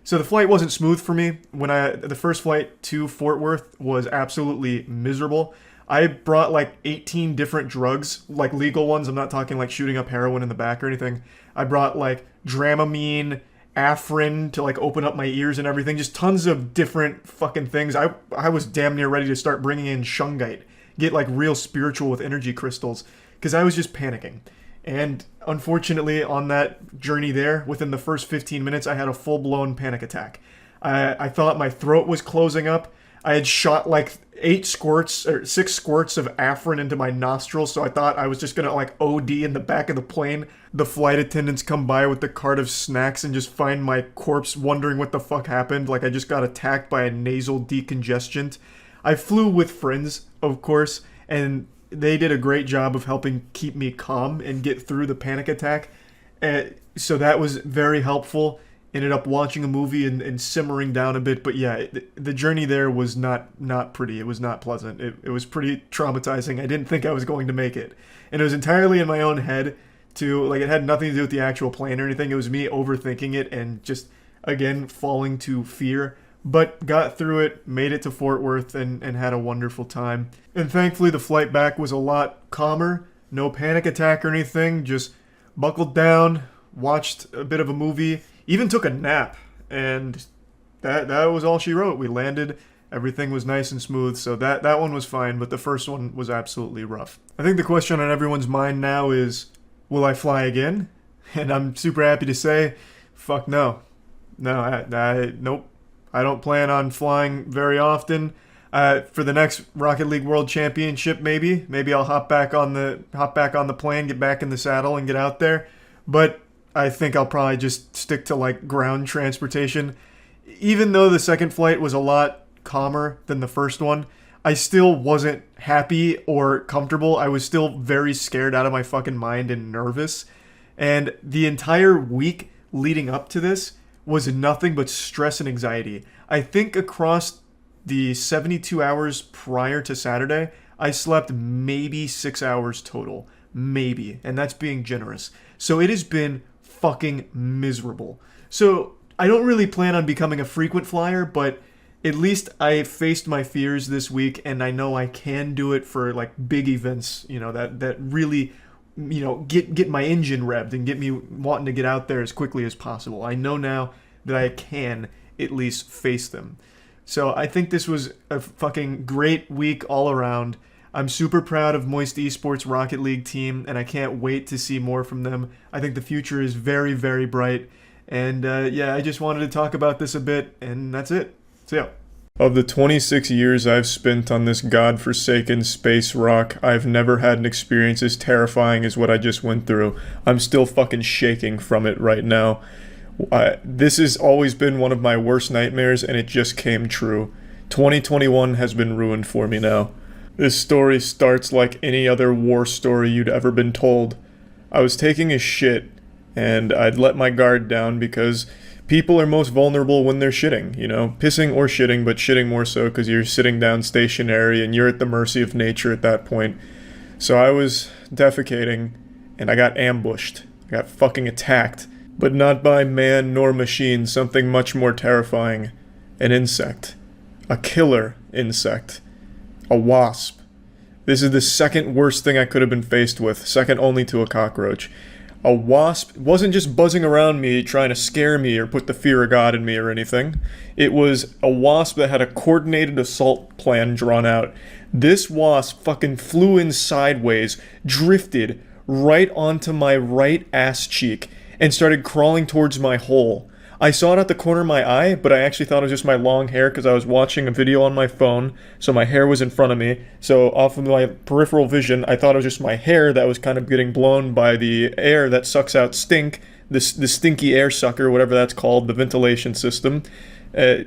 So the flight wasn't smooth for me. The first flight to Fort Worth was absolutely miserable. I brought like 18 different drugs, like legal ones. I'm not talking like shooting up heroin in the back or anything. I brought like Dramamine, Afrin to like open up my ears and everything. Just tons of different fucking things. I was damn near ready to start bringing in shungite, get like real spiritual with energy crystals, because I was just panicking. And unfortunately, on that journey there, within the first 15 minutes, I had a full-blown panic attack. I thought my throat was closing up. I had shot like 6 squirts of Afrin into my nostrils, so I thought I was just gonna like OD in the back of the plane. The flight attendants come by with the cart of snacks and just find my corpse, wondering what the fuck happened. Like I just got attacked by a nasal decongestant. I flew with friends, of course, and they did a great job of helping keep me calm and get through the panic attack. So that was very helpful. Ended up watching a movie and simmering down a bit. But yeah, the journey there was not pretty. It was not pleasant. It was pretty traumatizing. I didn't think I was going to make it. And it was entirely in my own head, too. Like, it had nothing to do with the actual plane or anything. It was me overthinking it and just, again, falling to fear. But got through it, made it to Fort Worth, and had a wonderful time. And thankfully, the flight back was a lot calmer. No panic attack or anything. Just buckled down, watched a bit of a movie, even took a nap. And that was all she wrote. We landed, everything was nice and smooth, so that one was fine, but the first one was absolutely rough. I think the question on everyone's mind now is, will I fly again? And I'm super happy to say, fuck no. No, nope. I don't plan on flying very often. For the next Rocket League World Championship, maybe I'll hop back on the plane, get back in the saddle, and get out there. But I think I'll probably just stick to like ground transportation. Even though the second flight was a lot calmer than the first one, I still wasn't happy or comfortable. I was still very scared out of my fucking mind and nervous. And the entire week leading up to this was nothing but stress and anxiety. I think across the 72 hours prior to Saturday, I slept maybe 6 hours total. Maybe. And that's being generous. So it has been fucking miserable. So I don't really plan on becoming a frequent flyer, but at least I faced my fears this week, and I know I can do it for like big events, that really, get my engine revved and get me wanting to get out there as quickly as possible. I know now that I can at least face them. So I think this was a fucking great week all around. I'm super proud of Moist Esports Rocket League team, and I can't wait to see more from them. I think the future is very, very bright. And I just wanted to talk about this a bit, and that's it. So yeah. Of the 26 years I've spent on this godforsaken space rock, I've never had an experience as terrifying as what I just went through. I'm still fucking shaking from it right now. This has always been one of my worst nightmares, and it just came true. 2021 has been ruined for me now. This story starts like any other war story you'd ever been told. I was taking a shit, and I'd let my guard down because people are most vulnerable when they're shitting, pissing or shitting, but shitting more so because you're sitting down stationary and you're at the mercy of nature at that point. So I was defecating, and I got ambushed. I got fucking attacked, but not by man nor machine, something much more terrifying. An insect. A killer insect. A wasp. This is the second worst thing I could have been faced with, second only to a cockroach. A wasp wasn't just buzzing around me trying to scare me or put the fear of God in me or anything. It was a wasp that had a coordinated assault plan drawn out. This wasp fucking flew in sideways, drifted right onto my right ass cheek, and started crawling towards my hole. I saw it at the corner of my eye, but I actually thought it was just my long hair because I was watching a video on my phone, so my hair was in front of me. So off of my peripheral vision, I thought it was just my hair that was kind of getting blown by the air that sucks out stink, the stinky air sucker, whatever that's called, the ventilation system.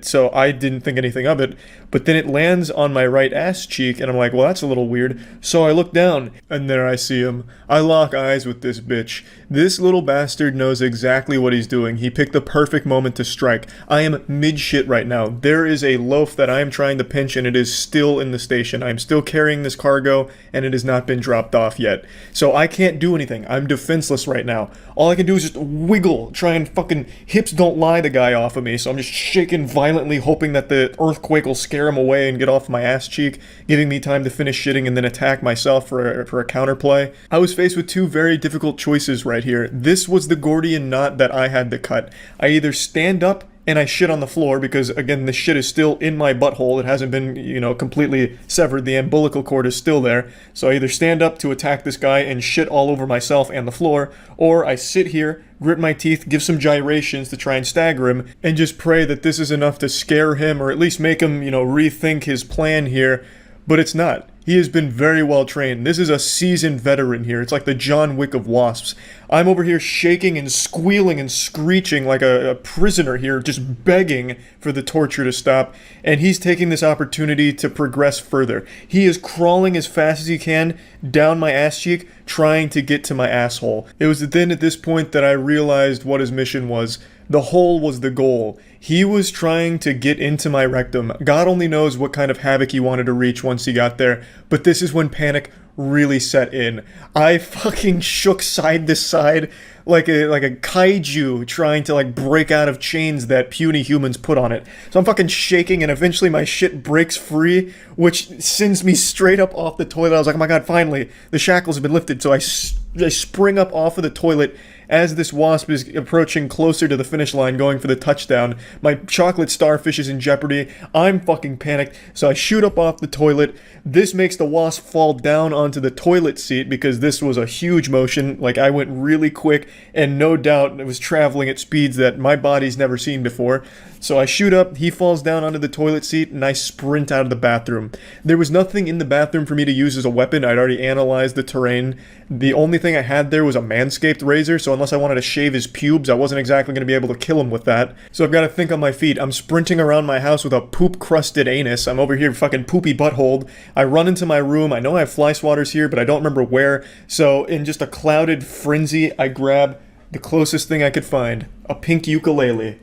So I didn't think anything of it. but then it lands on my right ass cheek, and I'm like, well, that's a little weird. So I look down, and there I see him. I lock eyes with this bitch. This little bastard knows exactly what he's doing. He picked the perfect moment to strike. I am mid-shit right now. There is a loaf that I am trying to pinch, and it is still in the station. I am still carrying this cargo, and it has not been dropped off yet. So I can't do anything. I'm defenseless right now. All I can do is just wiggle, try and fucking hips don't lie the guy off of me. So I'm just shaking violently, hoping that the earthquake will scare him away and get off my ass cheek, giving me time to finish shitting and then attack myself for a counterplay. I was faced with two very difficult choices right here. This was the Gordian knot that I had to cut. I either stand up and I shit on the floor because, again, the shit is still in my butthole. It hasn't been, completely severed. The umbilical cord is still there. So I either stand up to attack this guy and shit all over myself and the floor, or I sit here, grit my teeth, give some gyrations to try and stagger him, and just pray that this is enough to scare him or at least make him, rethink his plan here. But it's not. He has been very well trained. This is a seasoned veteran here. It's like the John Wick of wasps. I'm over here shaking and squealing and screeching like a prisoner here, just begging for the torture to stop. And he's taking this opportunity to progress further. He is crawling as fast as he can down my ass cheek, trying to get to my asshole. It was then at this point that I realized what his mission was. The hole was the goal. He was trying to get into my rectum. God only knows what kind of havoc he wanted to reach once he got there, but this is when panic really set in. I fucking shook side to side like a kaiju trying to break out of chains that puny humans put on it. So I'm fucking shaking, and eventually my shit breaks free, which sends me straight up off the toilet. I was like, oh my god, finally, the shackles have been lifted. So I spring up off of the toilet as this wasp is approaching closer to the finish line, going for the touchdown. My chocolate starfish is in jeopardy. I'm fucking panicked, so I shoot up off the toilet. This makes the wasp fall down onto the toilet seat because this was a huge motion. I went really quick, and no doubt it was traveling at speeds that my body's never seen before. So I shoot up, he falls down onto the toilet seat, and I sprint out of the bathroom. There was nothing in the bathroom for me to use as a weapon. I'd already analyzed the terrain. The only thing I had there was a Manscaped razor, so unless I wanted to shave his pubes, I wasn't exactly going to be able to kill him with that. So I've got to think on my feet. I'm sprinting around my house with a poop-crusted anus. I'm over here fucking poopy butthole. I run into my room. I know I have fly swatters here, but I don't remember where. So in just a clouded frenzy, I grab the closest thing I could find, a pink ukulele.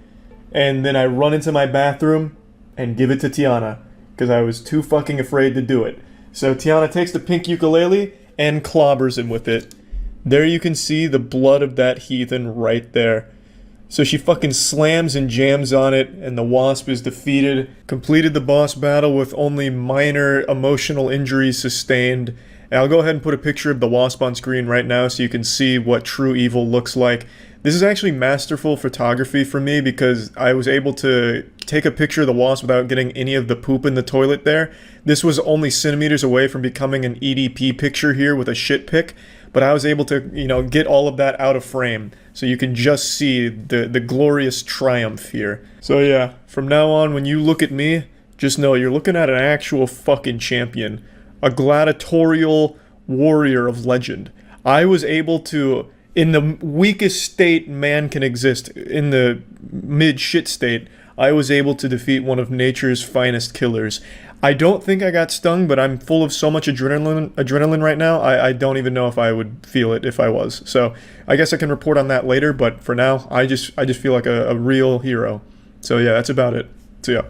And then I run into my bathroom and give it to Tiana, because I was too fucking afraid to do it. So Tiana takes the pink ukulele and clobbers him with it. There you can see the blood of that heathen right there. So she fucking slams and jams on it, and the wasp is defeated. Completed the boss battle with only minor emotional injuries sustained. And I'll go ahead and put a picture of the wasp on screen right now so you can see what true evil looks like. This is actually masterful photography for me because I was able to take a picture of the wasp without getting any of the poop in the toilet there. This was only centimeters away from becoming an EDP picture here with a shit pic, but I was able to, get all of that out of frame. So you can just see the glorious triumph here. So yeah, from now on, when you look at me, just know you're looking at an actual fucking champion. A gladiatorial warrior of legend. I was able to, in the weakest state man can exist, in the mid-shit state, I was able to defeat one of nature's finest killers. I don't think I got stung, but I'm full of so much adrenaline right now, I don't even know if I would feel it if I was. So I guess I can report on that later, but for now, I just feel like a real hero. So yeah, that's about it. So yeah.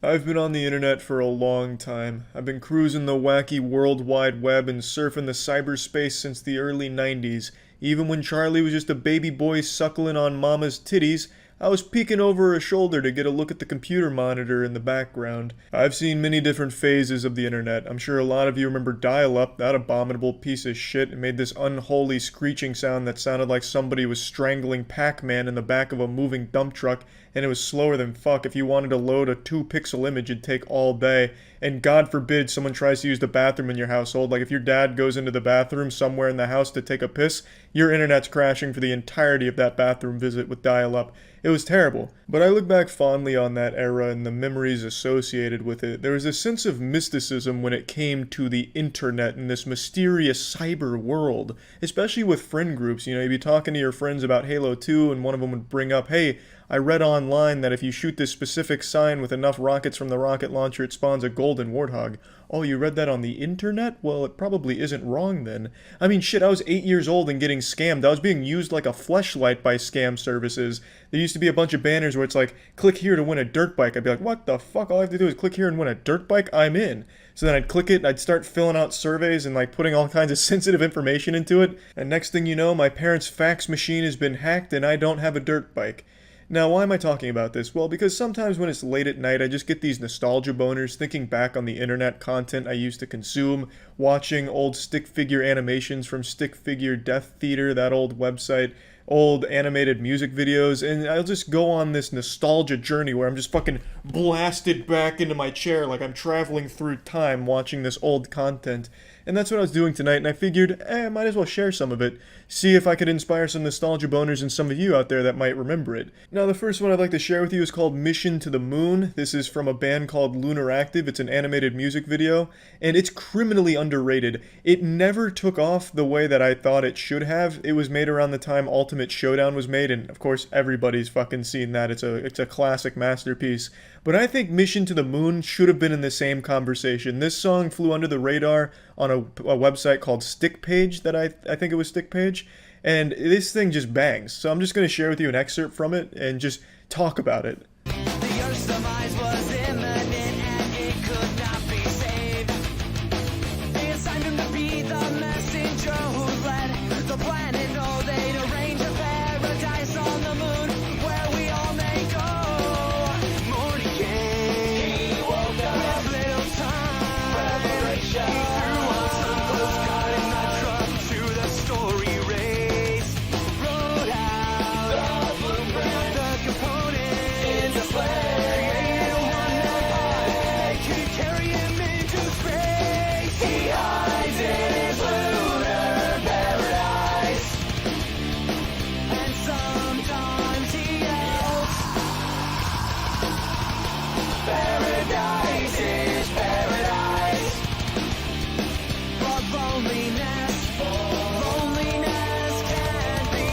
I've been on the internet for a long time. I've been cruising the wacky World Wide Web and surfing the cyberspace since the early 90s. Even when Charlie was just a baby boy suckling on mama's titties, I was peeking over her shoulder to get a look at the computer monitor in the background. I've seen many different phases of the internet. I'm sure a lot of you remember dial-up, that abominable piece of shit. It made this unholy screeching sound that sounded like somebody was strangling Pac-Man in the back of a moving dump truck, and it was slower than fuck. If you wanted to load a 2-pixel image, it'd take all day. And God forbid someone tries to use the bathroom in your household. Like if your dad goes into the bathroom somewhere in the house to take a piss, your internet's crashing for the entirety of that bathroom visit with dial-up. It was terrible. But I look back fondly on that era and the memories associated with it. There was a sense of mysticism when it came to the internet and this mysterious cyber world. Especially with friend groups. You'd be talking to your friends about Halo 2 and one of them would bring up, hey, I read on online that if you shoot this specific sign with enough rockets from the rocket launcher, it spawns a golden warthog. Oh, you read that on the internet? Well, it probably isn't wrong then. I mean, shit, I was 8 years old and getting scammed. I was being used like a fleshlight by scam services. There used to be a bunch of banners where it's like, click here to win a dirt bike. I'd be like, what the fuck? All I have to do is click here and win a dirt bike? I'm in. So then I'd click it, and I'd start filling out surveys and like putting all kinds of sensitive information into it. And next thing you know, my parents' fax machine has been hacked and I don't have a dirt bike. Now, why am I talking about this? Well, because sometimes when it's late at night, I just get these nostalgia boners thinking back on the internet content I used to consume, watching old stick figure animations from Stick Figure Death Theater, that old website, old animated music videos, and I'll just go on this nostalgia journey where I'm just fucking blasted back into my chair like I'm traveling through time watching this old content. And that's what I was doing tonight, and I figured, I might as well share some of it, see if I could inspire some nostalgia boners in some of you out there that might remember it. Now, the first one I'd like to share with you is called Mission to the Moon. This is from a band called Lunar Active. It's an animated music video, and it's criminally underrated. It never took off the way that I thought it should have. It was made around the time Ultimate Showdown was made, and of course, everybody's fucking seen that. It's a classic masterpiece. But I think Mission to the Moon should have been in the same conversation. This song flew under the radar on a website called StickPage, that I think it was StickPage, and this thing just bangs. So I'm just going to share with you an excerpt from it and just talk about it. The Earth's demise was imminent and it could not be saved. They assigned him to be the messenger who led the planet. No, they'd arrange a paradise on the moon where we all may go. Morning came, he woke up with little time. Preparation. He threw on some postcard in the truck to the story race. Wrote out the blueprint, the components in display. Created one that could carry him into space. He hides in his lunar paradise, and sometimes he yells, "Paradise is paradise." But loneliness can be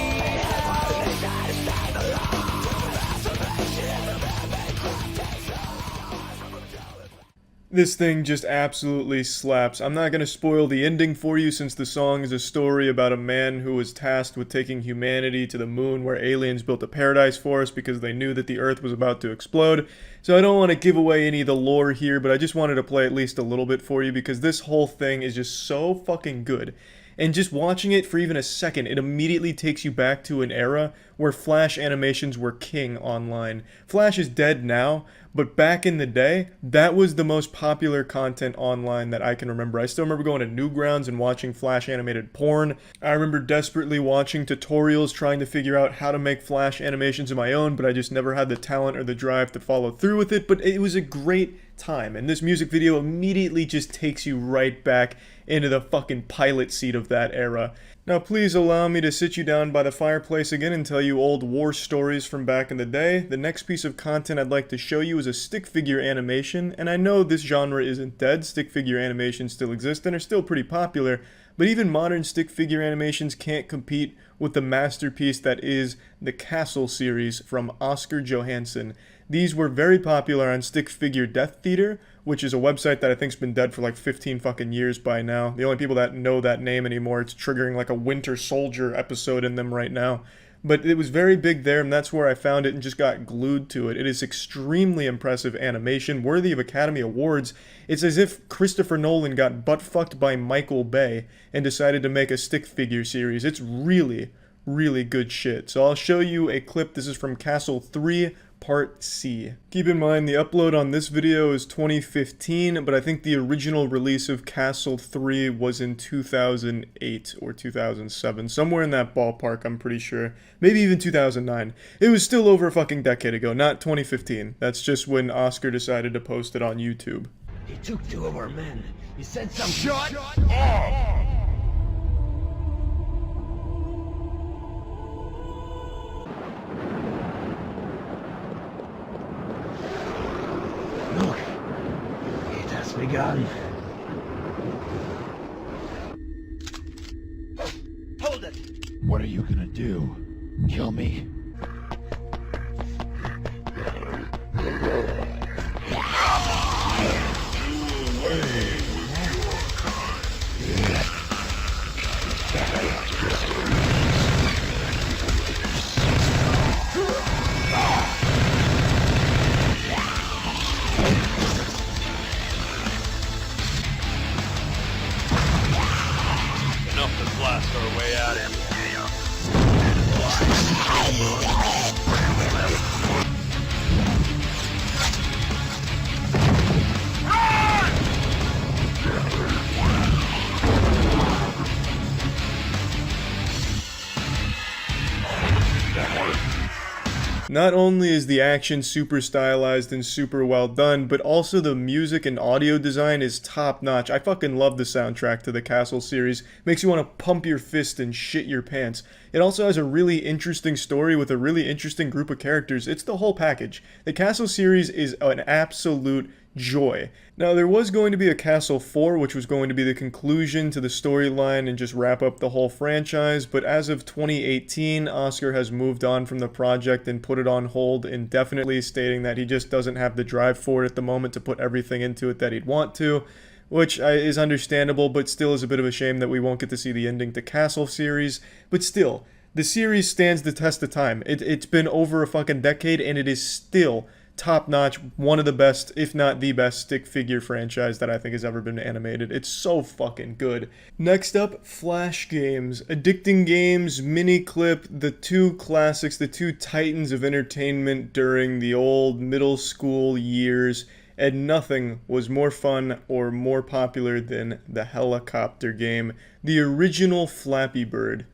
This thing just absolutely slaps. I'm not going to spoil the ending for you since the song is a story about a man who was tasked with taking humanity to the moon where aliens built a paradise for us because they knew that the Earth was about to explode. So I don't want to give away any of the lore here, but I just wanted to play at least a little bit for you because this whole thing is just so fucking good. And just watching it for even a second, it immediately takes you back to an era where Flash animations were king online. Flash is dead now, but back in the day, that was the most popular content online that I can remember. I still remember going to Newgrounds and watching Flash animated porn. I remember desperately watching tutorials trying to figure out how to make Flash animations of my own, but I just never had the talent or the drive to follow through with it. But it was a great time, and this music video immediately just takes you right back into the fucking pilot seat of that era. Now please allow me to sit you down by the fireplace again and tell you old war stories from back in the day. The next piece of content I'd like to show you is a stick figure animation, and I know this genre isn't dead. Stick figure animations still exist and are still pretty popular, but even modern stick figure animations can't compete with the masterpiece that is the Castle series from Oscar Johansson. These were very popular on Stick Figure Death Theater, which is a website that I think's been dead for like 15 fucking years by now. The only people that know that name anymore, it's triggering like a Winter Soldier episode in them right now. But it was very big there, and that's where I found it and just got glued to it. It is extremely impressive animation, worthy of Academy Awards. It's as if Christopher Nolan got butt-fucked by Michael Bay and decided to make a stick figure series. It's really, really good shit. So I'll show you a clip. This is from Castle 3, Part C. Keep in mind the upload on this video is 2015, but I think the original release of Castle 3 was in 2008 or 2007. Somewhere in that ballpark, I'm pretty sure. Maybe even 2009. It was still over a fucking decade ago, not 2015. That's just when Oscar decided to post it on YouTube. He took 2 of our men. He said something. Shut up! Look, it has begun. Hold it! What are you gonna do? Kill me? Not only is the action super stylized and super well done, but also the music and audio design is top notch. I fucking love the soundtrack to the Castle series. Makes you want to pump your fist and shit your pants. It also has a really interesting story with a really interesting group of characters. It's the whole package. The Castle series is an absolute joy. Now, there was going to be a Castle 4, which was going to be the conclusion to the storyline and just wrap up the whole franchise, but as of 2018, Oscar has moved on from the project and put it on hold indefinitely, stating that he just doesn't have the drive for it at the moment to put everything into it that he'd want to, which is understandable, but still is a bit of a shame that we won't get to see the ending to Castle series. But still, the series stands the test of time. It's been over a fucking decade, and it is still top-notch, one of the best, if not the best, stick figure franchise that I think has ever been animated. It's so fucking good. Next up, Flash games. Addicting games, mini clip, the two classics, the two titans of entertainment during the old middle school years, and nothing was more fun or more popular than the helicopter game, the original Flappy Bird.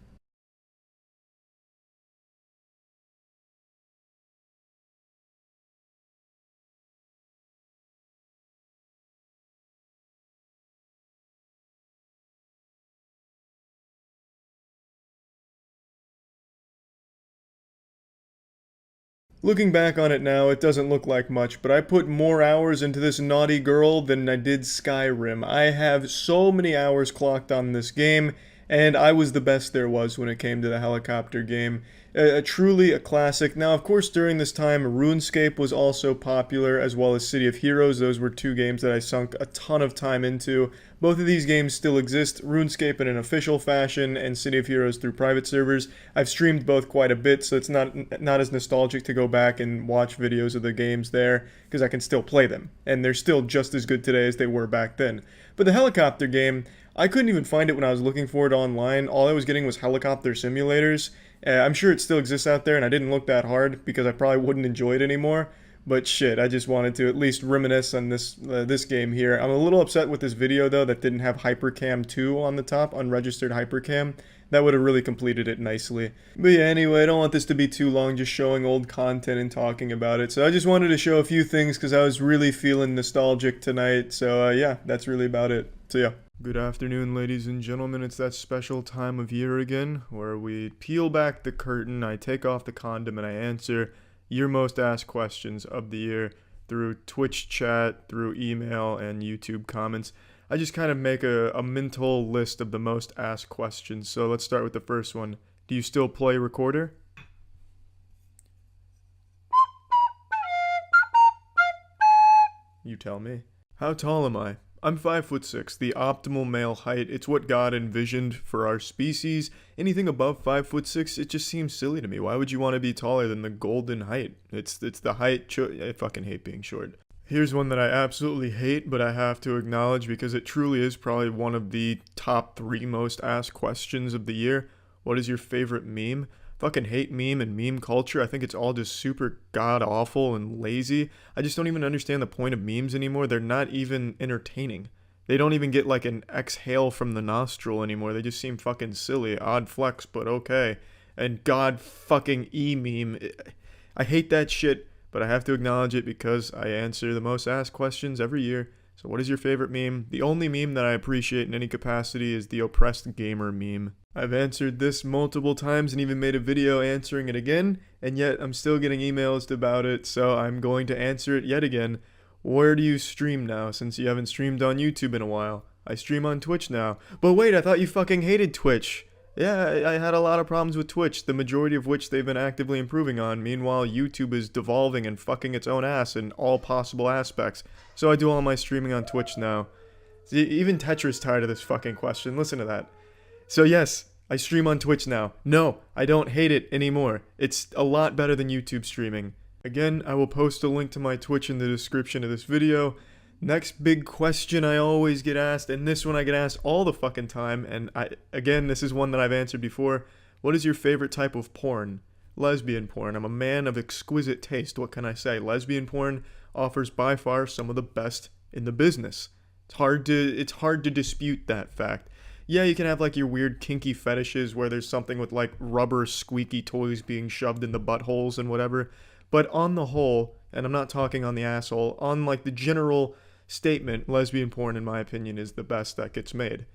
Looking back on it now, it doesn't look like much, but I put more hours into this naughty girl than I did Skyrim. I have so many hours clocked on this game, and I was the best there was when it came to the helicopter game. Truly a classic. Now, of course, during this time, RuneScape was also popular, as well as City of Heroes. Those were two games that I sunk a ton of time into. Both of these games still exist, RuneScape in an official fashion, and City of Heroes through private servers. I've streamed both quite a bit, so it's not as nostalgic to go back and watch videos of the games there, because I can still play them, and they're still just as good today as they were back then. But the helicopter game, I couldn't even find it when I was looking for it online. All I was getting was helicopter simulators. I'm sure it still exists out there, and I didn't look that hard because I probably wouldn't enjoy it anymore. But shit, I just wanted to at least reminisce on this game here. I'm a little upset with this video, though, that didn't have Hypercam 2 on the top, unregistered Hypercam. That would have really completed it nicely. But yeah, anyway, I don't want this to be too long, just showing old content and talking about it. So I just wanted to show a few things because I was really feeling nostalgic tonight. So yeah, that's really about it. So yeah. Good afternoon, ladies and gentlemen. It's that special time of year again where we peel back the curtain, I take off the condom, and I answer your most asked questions of the year through Twitch chat, through email, and YouTube comments. I just kind of make a mental list of the most asked questions. So let's start with the first one. Do you still play Recorder? You tell me. How tall am I? I'm 5'6", the optimal male height. It's what God envisioned for our species. Anything above 5'6", it just seems silly to me. Why would you want to be taller than the golden height? It's the height. I fucking hate being short. Here's one that I absolutely hate, but I have to acknowledge because it truly is probably one of the top 3 most asked questions of the year. What is your favorite meme? Fucking hate meme and meme culture. I think it's all just super god awful and lazy. I just don't even understand the point of memes anymore. They're not even entertaining. They don't even get like an exhale from the nostril anymore. They just seem fucking silly. Odd flex, but okay. And god fucking e-meme. I hate that shit, but I have to acknowledge it because I answer the most asked questions every year. So what is your favorite meme? The only meme that I appreciate in any capacity is the oppressed gamer meme. I've answered this multiple times and even made a video answering it again, and yet I'm still getting emails about it, so I'm going to answer it yet again. Where do you stream now, since you haven't streamed on YouTube in a while? I stream on Twitch now. But wait, I thought you fucking hated Twitch. Yeah, I had a lot of problems with Twitch, the majority of which they've been actively improving on. Meanwhile, YouTube is devolving and fucking its own ass in all possible aspects. So I do all my streaming on Twitch now. See, even Tetra's tired of this fucking question. Listen to that. So yes, I stream on Twitch now. No, I don't hate it anymore. It's a lot better than YouTube streaming. Again, I will post a link to my Twitch in the description of this video. Next big question I always get asked, and this one I get asked all the fucking time, and again, this is one that I've answered before. What is your favorite type of porn? lesbian porn. I'm a man of exquisite taste. What can I say? Lesbian porn offers by far some of the best in the business. It's hard to dispute that fact. Yeah, you can have like your weird kinky fetishes where there's something with like rubber squeaky toys being shoved in the buttholes and whatever. But on the whole, and I'm not talking on the asshole, on like the general statement, lesbian porn in my opinion is the best that gets made.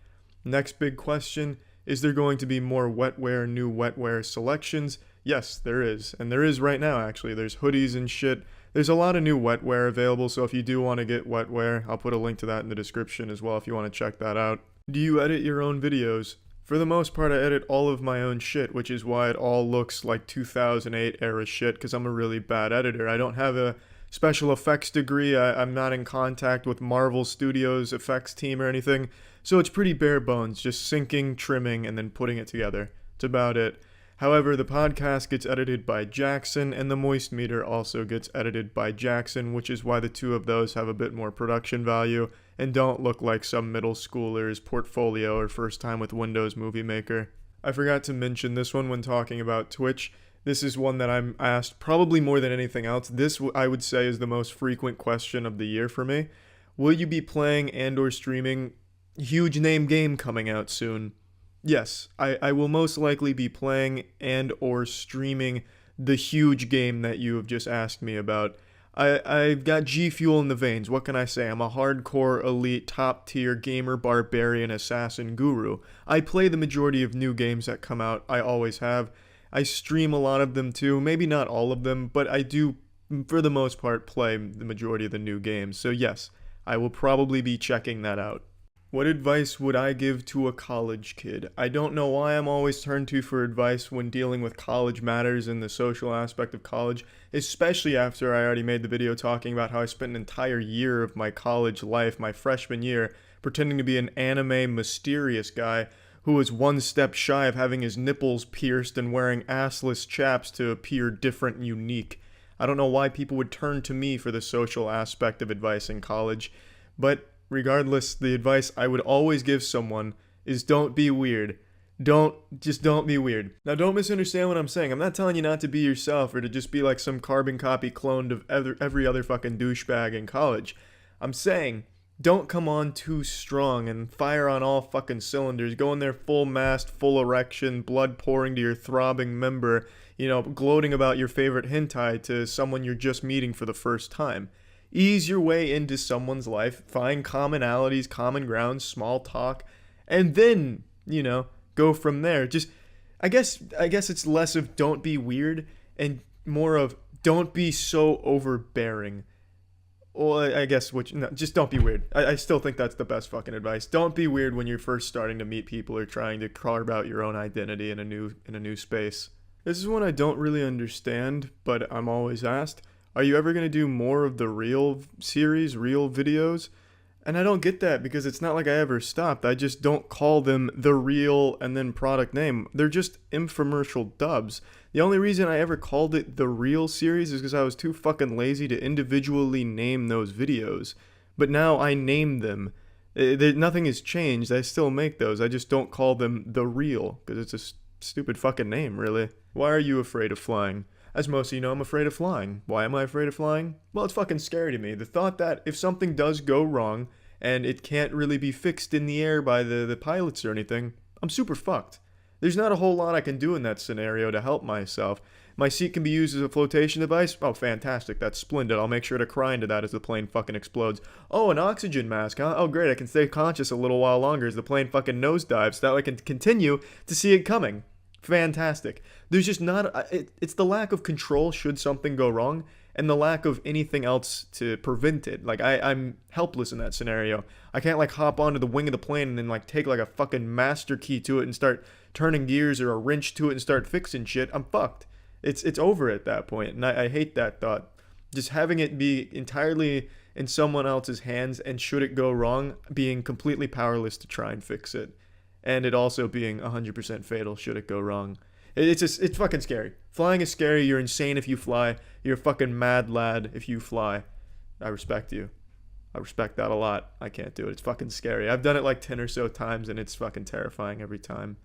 Next big question, is there going to be more wetware, new wetware selections? Yes, there is. And there is right now actually. There's hoodies and shit. There's a lot of new wetware available, so if you do want to get wetware, I'll put a link to that in the description as well if you want to check that out. Do you edit your own videos? For the most part, I edit all of my own shit, which is why it all looks like 2008 era shit, because I'm a really bad editor. I don't have a special effects degree. I'm not in contact with Marvel Studios effects team or anything, so it's pretty bare bones, just syncing, trimming, and then putting it together. It's about it. However, the podcast gets edited by Jackson, and the Moist Meter also gets edited by Jackson, which is why the two of those have a bit more production value and don't look like some middle schooler's portfolio or first time with Windows Movie Maker. I forgot to mention this one when talking about Twitch. This is one that I'm asked probably more than anything else. This, I would say, is the most frequent question of the year for me. Will you be playing and or streaming huge name game coming out soon? Yes, I will most likely be playing and or streaming the huge game that you have just asked me about. I've got G Fuel in the veins. What can I say? I'm a hardcore, elite, top-tier gamer, barbarian, assassin guru. I play the majority of new games that come out. I always have. I stream a lot of them too. Maybe not all of them, but I do, for the most part, play the majority of the new games. So yes, I will probably be checking that out. What advice would I give to a college kid? I don't know why I'm always turned to for advice when dealing with college matters and the social aspect of college, especially after I already made the video talking about how I spent an entire year of my college life, my freshman year, pretending to be an anime mysterious guy who was one step shy of having his nipples pierced and wearing assless chaps to appear different and unique. I don't know why people would turn to me for the social aspect of advice in college, but regardless, the advice I would always give someone is don't be weird. Don't be weird. Now, don't misunderstand what I'm saying. I'm not telling you not to be yourself or to just be like some carbon copy cloned of every other fucking douchebag in college. I'm saying don't come on too strong and fire on all fucking cylinders. Go in there full mast, full erection, blood pouring to your throbbing member, gloating about your favorite hentai to someone you're just meeting for the first time. Ease your way into someone's life, find commonalities, common ground, small talk, and then, go from there. Just, I guess it's less of don't be weird and more of don't be so overbearing. Well, I guess just don't be weird. I still think that's the best fucking advice. Don't be weird when you're first starting to meet people or trying to carve out your own identity in a new space. This is one I don't really understand, but I'm always asked. Are you ever going to do more of the real series, real videos? And I don't get that because it's not like I ever stopped. I just don't call them the real and then product name. They're just infomercial dubs. The only reason I ever called it the real series is because I was too fucking lazy to individually name those videos. But now I name them. Nothing has changed. I still make those. I just don't call them the real because it's a stupid fucking name, really. Why are you afraid of flying? As most of you know, I'm afraid of flying. Why am I afraid of flying? Well, it's fucking scary to me. The thought that if something does go wrong and it can't really be fixed in the air by the pilots or anything, I'm super fucked. There's not a whole lot I can do in that scenario to help myself. My seat can be used as a flotation device. Oh, fantastic. That's splendid. I'll make sure to cry into that as the plane fucking explodes. Oh, an oxygen mask, huh? Oh, great. I can stay conscious a little while longer as the plane fucking nosedives so that I can continue to see it coming. Fantastic. There's just not it's the lack of control should something go wrong and the lack of anything else to prevent it. Like I'm helpless in that scenario. I can't like hop onto the wing of the plane and then like take like a fucking master key to it and start turning gears or a wrench to it and start fixing shit. I'm fucked. It's over at that point, and I hate that thought. Just having it be entirely in someone else's hands and should it go wrong, being completely powerless to try and fix it. And it also being 100% fatal should it go wrong. It's fucking scary. Flying is scary. You're insane if you fly. You're a fucking mad lad if you fly. I respect you. I respect that a lot. I can't do it. It's fucking scary. I've done it like 10 or so times and it's fucking terrifying every time.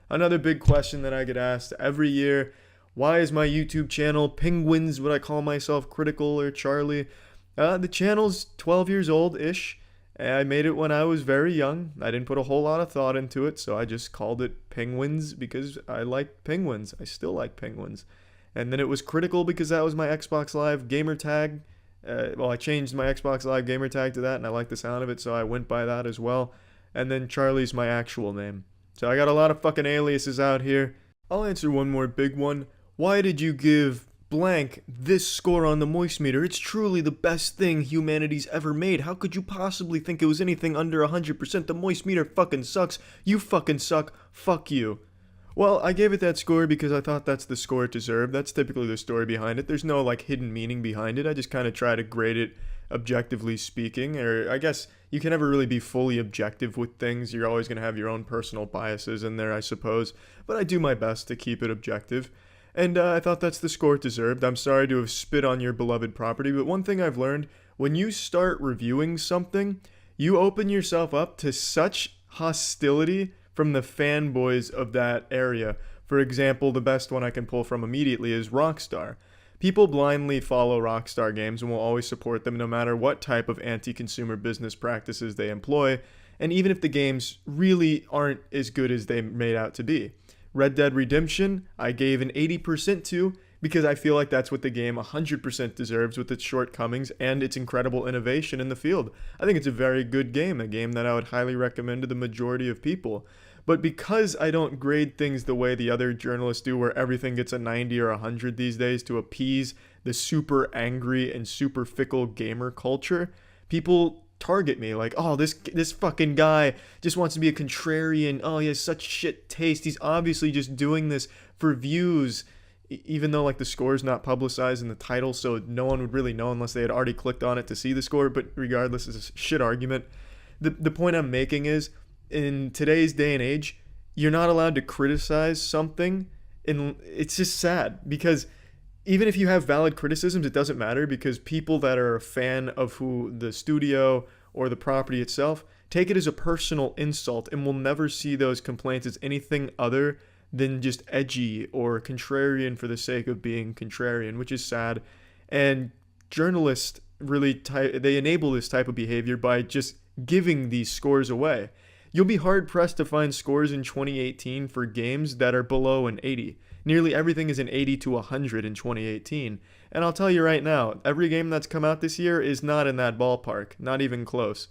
Another big question that I get asked every year. Why is my YouTube channel Penguinz, what I call myself, Critical or Charlie? The channel's 12 years old-ish. I made it when I was very young. I didn't put a whole lot of thought into it, so I just called it Penguinz because I like penguins. I still like penguins. And then it was Critical because that was my Xbox Live gamer tag. I changed my Xbox Live gamer tag to that, and I like the sound of it, so I went by that as well. And then Charlie's my actual name. So I got a lot of fucking aliases out here. I'll answer one more big one. Why did you give blank this score on the moist meter? It's truly the best thing humanity's ever made. How could you possibly think it was anything under 100%? The moist meter fucking sucks. You fucking suck. Fuck you. Well, I gave it that score because I thought that's the score it deserved. That's typically the story behind it. There's no, hidden meaning behind it. I just kind of try to grade it objectively speaking. Or I guess you can never really be fully objective with things. You're always going to have your own personal biases in there, I suppose. But I do my best to keep it objective. And I thought that's the score it deserved. I'm sorry to have spit on your beloved property, but one thing I've learned, when you start reviewing something, you open yourself up to such hostility from the fanboys of that area. For example, the best one I can pull from immediately is Rockstar. People blindly follow Rockstar games and will always support them no matter what type of anti-consumer business practices they employ, and even if the games really aren't as good as they made out to be. Red Dead Redemption, I gave an 80% to because I feel like that's what the game 100% deserves with its shortcomings and its incredible innovation in the field. I think it's a very good game, a game that I would highly recommend to the majority of people. But because I don't grade things the way the other journalists do, where everything gets a 90 or 100 these days to appease the super angry and super fickle gamer culture, people target me like, oh, this fucking guy just wants to be a contrarian. Oh, he has such shit taste. He's obviously just doing this for views, even though the score's not publicized in the title, so no one would really know unless they had already clicked on it to see the score. But regardless, it's a shit argument. The point I'm making is, in today's day and age, you're not allowed to criticize something, and it's just sad because even if you have valid criticisms, it doesn't matter because people that are a fan of who the studio or the property itself take it as a personal insult and will never see those complaints as anything other than just edgy or contrarian for the sake of being contrarian, which is sad. And journalists really they enable this type of behavior by just giving these scores away. You'll be hard-pressed to find scores in 2018 for games that are below an 80. Nearly everything is an 80 to 100 in 2018. And I'll tell you right now, every game that's come out this year is not in that ballpark. Not even close.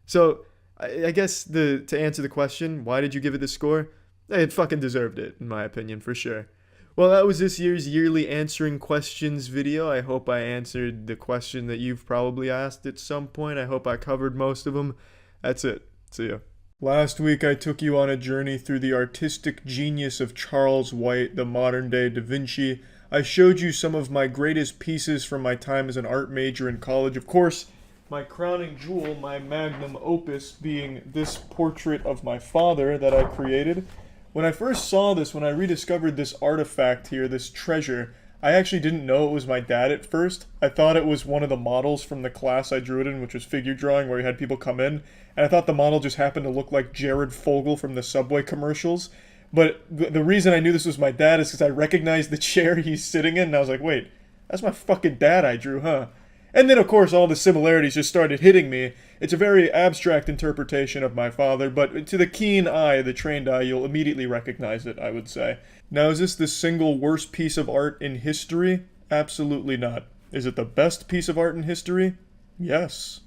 So, I guess to answer the question, why did you give it this score? It fucking deserved it, in my opinion, for sure. Well, that was this year's yearly answering questions video. I hope I answered the question that you've probably asked at some point. I hope I covered most of them. That's it. See ya. Last week I took you on a journey through the artistic genius of Charles White, the modern-day Da Vinci. I showed you some of my greatest pieces from my time as an art major in college. Of course, my crowning jewel, my magnum opus, being this portrait of my father that I created. When I first saw this, when I rediscovered this artifact here, this treasure, I actually didn't know it was my dad at first. I thought it was one of the models from the class I drew it in, which was figure drawing, where you had people come in, and I thought the model just happened to look like Jared Fogle from the Subway commercials. But the reason I knew this was my dad is because I recognized the chair he's sitting in, and I was like, wait, that's my fucking dad I drew, huh? And then, of course, all the similarities just started hitting me. It's a very abstract interpretation of my father, but to the keen eye, the trained eye, you'll immediately recognize it, I would say. Now, is this the single worst piece of art in history? Absolutely not. Is it the best piece of art in history? Yes.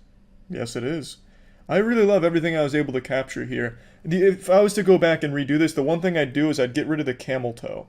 Yes, it is. I really love everything I was able to capture here. If I was to go back and redo this, the one thing I'd do is I'd get rid of the camel toe.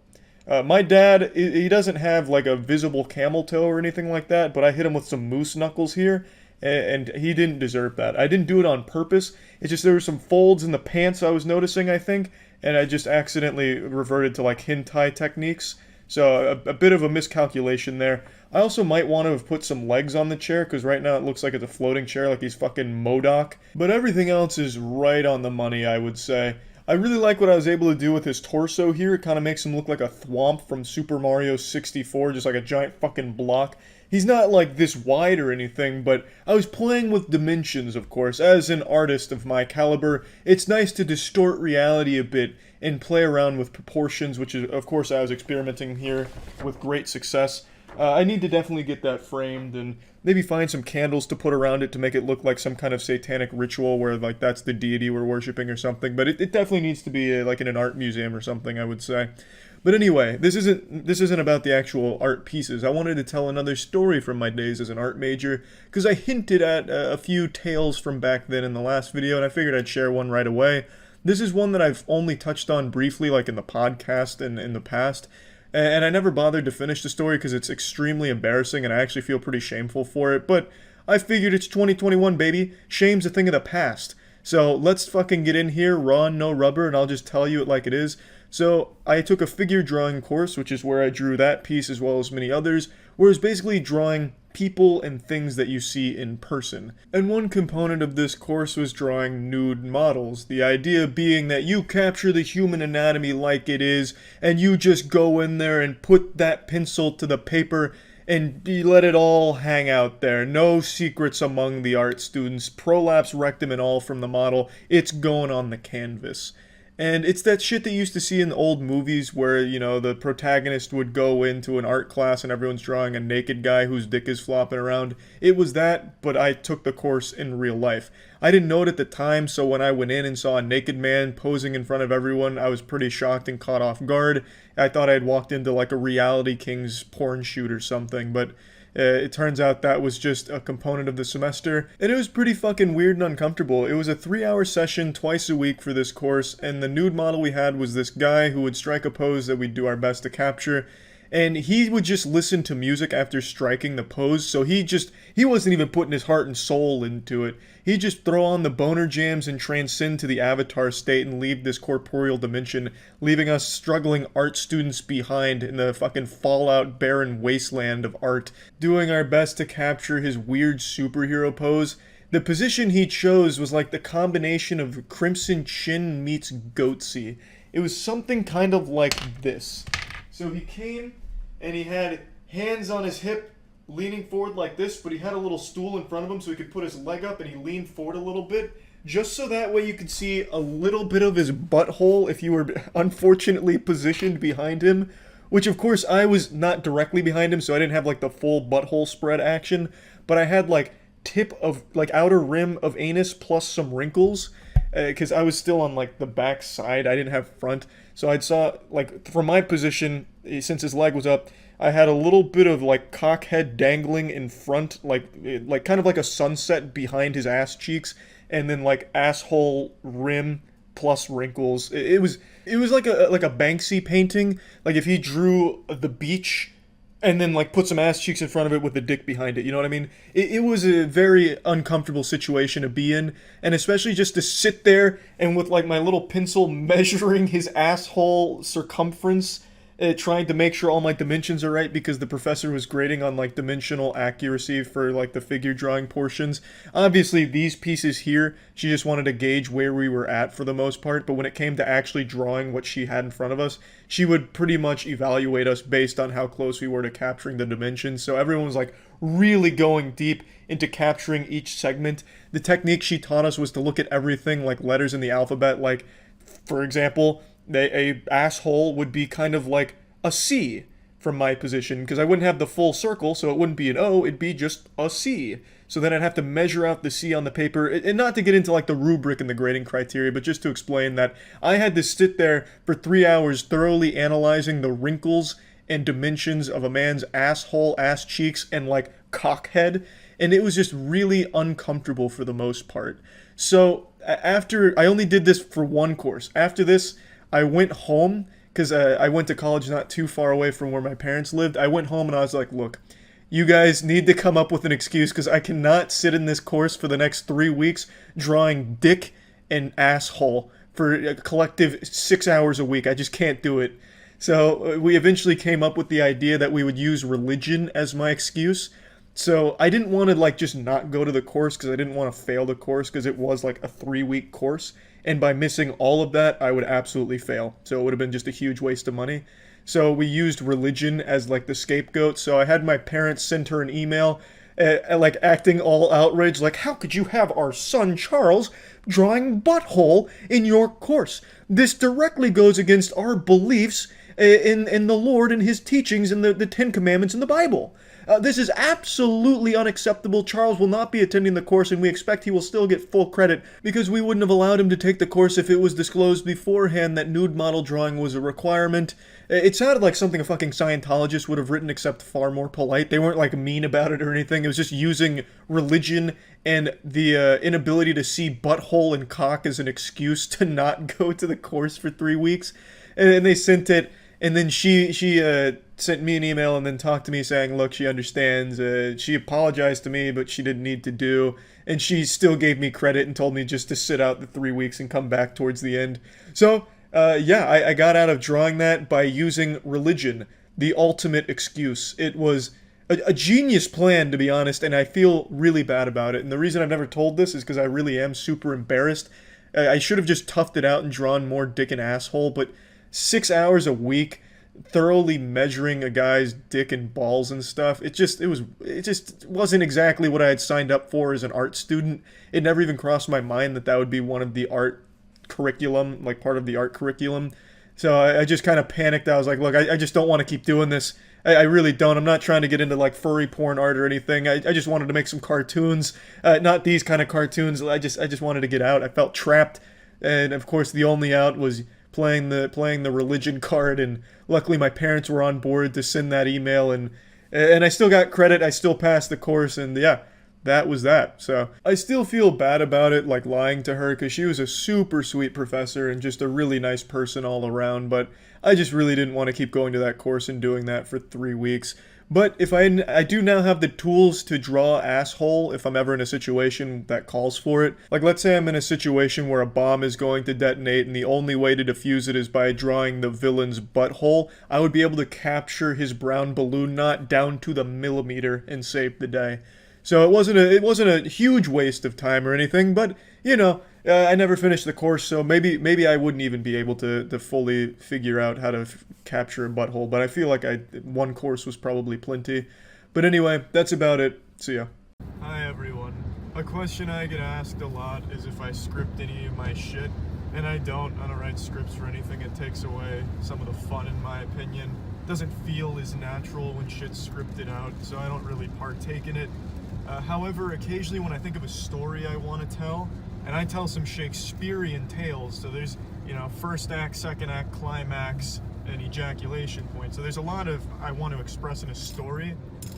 My dad, he doesn't have like a visible camel toe or anything like that, but I hit him with some moose knuckles here, and he didn't deserve that. I didn't do it on purpose. It's just there were some folds in the pants I was noticing, I think, and I just accidentally reverted to like hentai techniques. So a bit of a miscalculation there. I also might want to have put some legs on the chair, because right now it looks like it's a floating chair, like he's fucking MODOK. But everything else is right on the money, I would say. I really like what I was able to do with his torso here. It kind of makes him look like a thwomp from Super Mario 64, just like a giant fucking block. He's not like this wide or anything, but I was playing with dimensions, of course. As an artist of my caliber, it's nice to distort reality a bit and play around with proportions, which is, of course, I was experimenting here with great success. I need to definitely get that framed and maybe find some candles to put around it to make it look like some kind of satanic ritual where, like, that's the deity we're worshiping or something. But it definitely needs to be, like, in an art museum or something, I would say. But anyway, this isn't about the actual art pieces. I wanted to tell another story from my days as an art major, because I hinted at a few tales from back then in the last video, and I figured I'd share one right away. This is one that I've only touched on briefly, like in the podcast and in the past, and I never bothered to finish the story because it's extremely embarrassing, and I actually feel pretty shameful for it, but I figured it's 2021, baby. Shame's a thing of the past. So let's fucking get in here, raw and no rubber, and I'll just tell you it like it is. So I took a figure drawing course, which is where I drew that piece as well as many others, where it's basically drawing people and things that you see in person. And one component of this course was drawing nude models, the idea being that you capture the human anatomy like it is, and you just go in there and put that pencil to the paper and you let it all hang out there. No secrets among the art students. Prolapse, rectum, and all from the model. It's going on the canvas. And it's that shit that you used to see in the old movies where, you know, the protagonist would go into an art class and everyone's drawing a naked guy whose dick is flopping around. It was that, but I took the course in real life. I didn't know it at the time, so when I went in and saw a naked man posing in front of everyone, I was pretty shocked and caught off guard. I thought I'd walked into like a Reality Kings porn shoot or something, but it turns out that was just a component of the semester, and it was pretty fucking weird and uncomfortable. It was a 3-hour session twice a week for this course, and the nude model we had was this guy who would strike a pose that we'd do our best to capture, and he would just listen to music after striking the pose, so he wasn't even putting his heart and soul into it. He'd just throw on the boner jams and transcend to the avatar state and leave this corporeal dimension, leaving us struggling art students behind in the fucking fallout barren wasteland of art, doing our best to capture his weird superhero pose. The position he chose was like the combination of Crimson Chin meets Goatsy. It was something kind of like this. So he came and he had hands on his hip, leaning forward like this, but he had a little stool in front of him so he could put his leg up, and he leaned forward a little bit, just so that way you could see a little bit of his butthole if you were unfortunately positioned behind him, which of course I was not directly behind him, so I didn't have like the full butthole spread action, but I had like tip of, like outer rim of anus plus some wrinkles, because I was still on like the back side, I didn't have front, so I saw, like, from my position, since his leg was up, I had a little bit of like cock head dangling in front, like kind of like a sunset behind his ass cheeks, and then like asshole rim plus wrinkles. It was like a Banksy painting, like if he drew the beach and then like put some ass cheeks in front of it with the dick behind it, you know what I mean? It was a very uncomfortable situation to be in, and especially just to sit there and with like my little pencil measuring his asshole circumference, trying to make sure all my dimensions are right because the professor was grading on like dimensional accuracy for like the figure drawing portions. Obviously these pieces here, she just wanted to gauge where we were at for the most part, but when it came to actually drawing what she had in front of us, she would pretty much evaluate us based on how close we were to capturing the dimensions. So everyone was like really going deep into capturing each segment. The technique she taught us was to look at everything like letters in the alphabet, like for example, a asshole would be kind of like a C from my position, because I wouldn't have the full circle, so it wouldn't be an O, it'd be just a C. So then I'd have to measure out the C on the paper, and not to get into like the rubric and the grading criteria, but just to explain that I had to sit there for 3 hours thoroughly analyzing the wrinkles and dimensions of a man's asshole, ass cheeks, and like cockhead, and it was just really uncomfortable for the most part. So after, I only did this for one course. After this, I went home, because I went to college not too far away from where my parents lived. I went home and I was like, look, you guys need to come up with an excuse, because I cannot sit in this course for the next 3 weeks drawing dick and asshole for a collective 6 hours a week. I just can't do it. So we eventually came up with the idea that we would use religion as my excuse. So I didn't want to like just not go to the course, because I didn't want to fail the course, because it was like a 3-week course. And by missing all of that, I would absolutely fail. So it would have been just a huge waste of money. So we used religion as like the scapegoat. So I had my parents send her an email like acting all outraged, like, how could you have our son Charles drawing butthole in your course? This directly goes against our beliefs in the Lord and his teachings in the Ten Commandments in the Bible. This is absolutely unacceptable. Charles will not be attending the course, and we expect he will still get full credit because we wouldn't have allowed him to take the course if it was disclosed beforehand that nude model drawing was a requirement. It sounded like something a fucking Scientologist would have written, except far more polite. They weren't like mean about it or anything. It was just using religion and the inability to see butthole and cock as an excuse to not go to the course for 3 weeks. And they sent it. And then she sent me an email and then talked to me saying, look, she understands. She apologized to me, but she didn't need to do. And she still gave me credit and told me just to sit out the 3 weeks and come back towards the end. So, yeah, I got out of drawing that by using religion, the ultimate excuse. It was a genius plan, to be honest, and I feel really bad about it. And the reason I've never told this is because I really am super embarrassed. I should have just toughed it out and drawn more dick and asshole, but 6 hours a week thoroughly measuring a guy's dick and balls and stuff, it just wasn't exactly what I had signed up for as an art student. It never even crossed my mind that would be one of the art curriculum, like part of the art curriculum. So I just kind of panicked. I was like, look, I just don't want to keep doing this. I really don't. I'm not trying to get into like furry porn art or anything. I just wanted to make some cartoons, not these kind of cartoons. I just wanted to get out. I felt trapped, and of course the only out was playing the religion card, and luckily my parents were on board to send that email, and I still got credit. I still passed the course, and yeah, that was that. So I still feel bad about it, like lying to her, because she was a super sweet professor and just a really nice person all around, but I just really didn't want to keep going to that course and doing that for 3 weeks. But if I do now have the tools to draw asshole if I'm ever in a situation that calls for it. Like, let's say I'm in a situation where a bomb is going to detonate and the only way to defuse it is by drawing the villain's butthole. I would be able to capture his brown balloon knot down to the millimeter and save the day. So it wasn't a huge waste of time or anything, but you know, I never finished the course, so maybe I wouldn't even be able to fully figure out how to capture a butthole, but I feel like one course was probably plenty. But anyway, that's about it. See ya. Hi everyone. A question I get asked a lot is if I script any of my shit, and I don't write scripts for anything. It takes away some of the fun, in my opinion. It doesn't feel as natural when shit's scripted out, so I don't really partake in it. However, occasionally when I think of a story I want to tell, and I tell some Shakespearean tales, so there's, you know, first act, second act, climax, and ejaculation point. So there's a lot of I want to express in a story.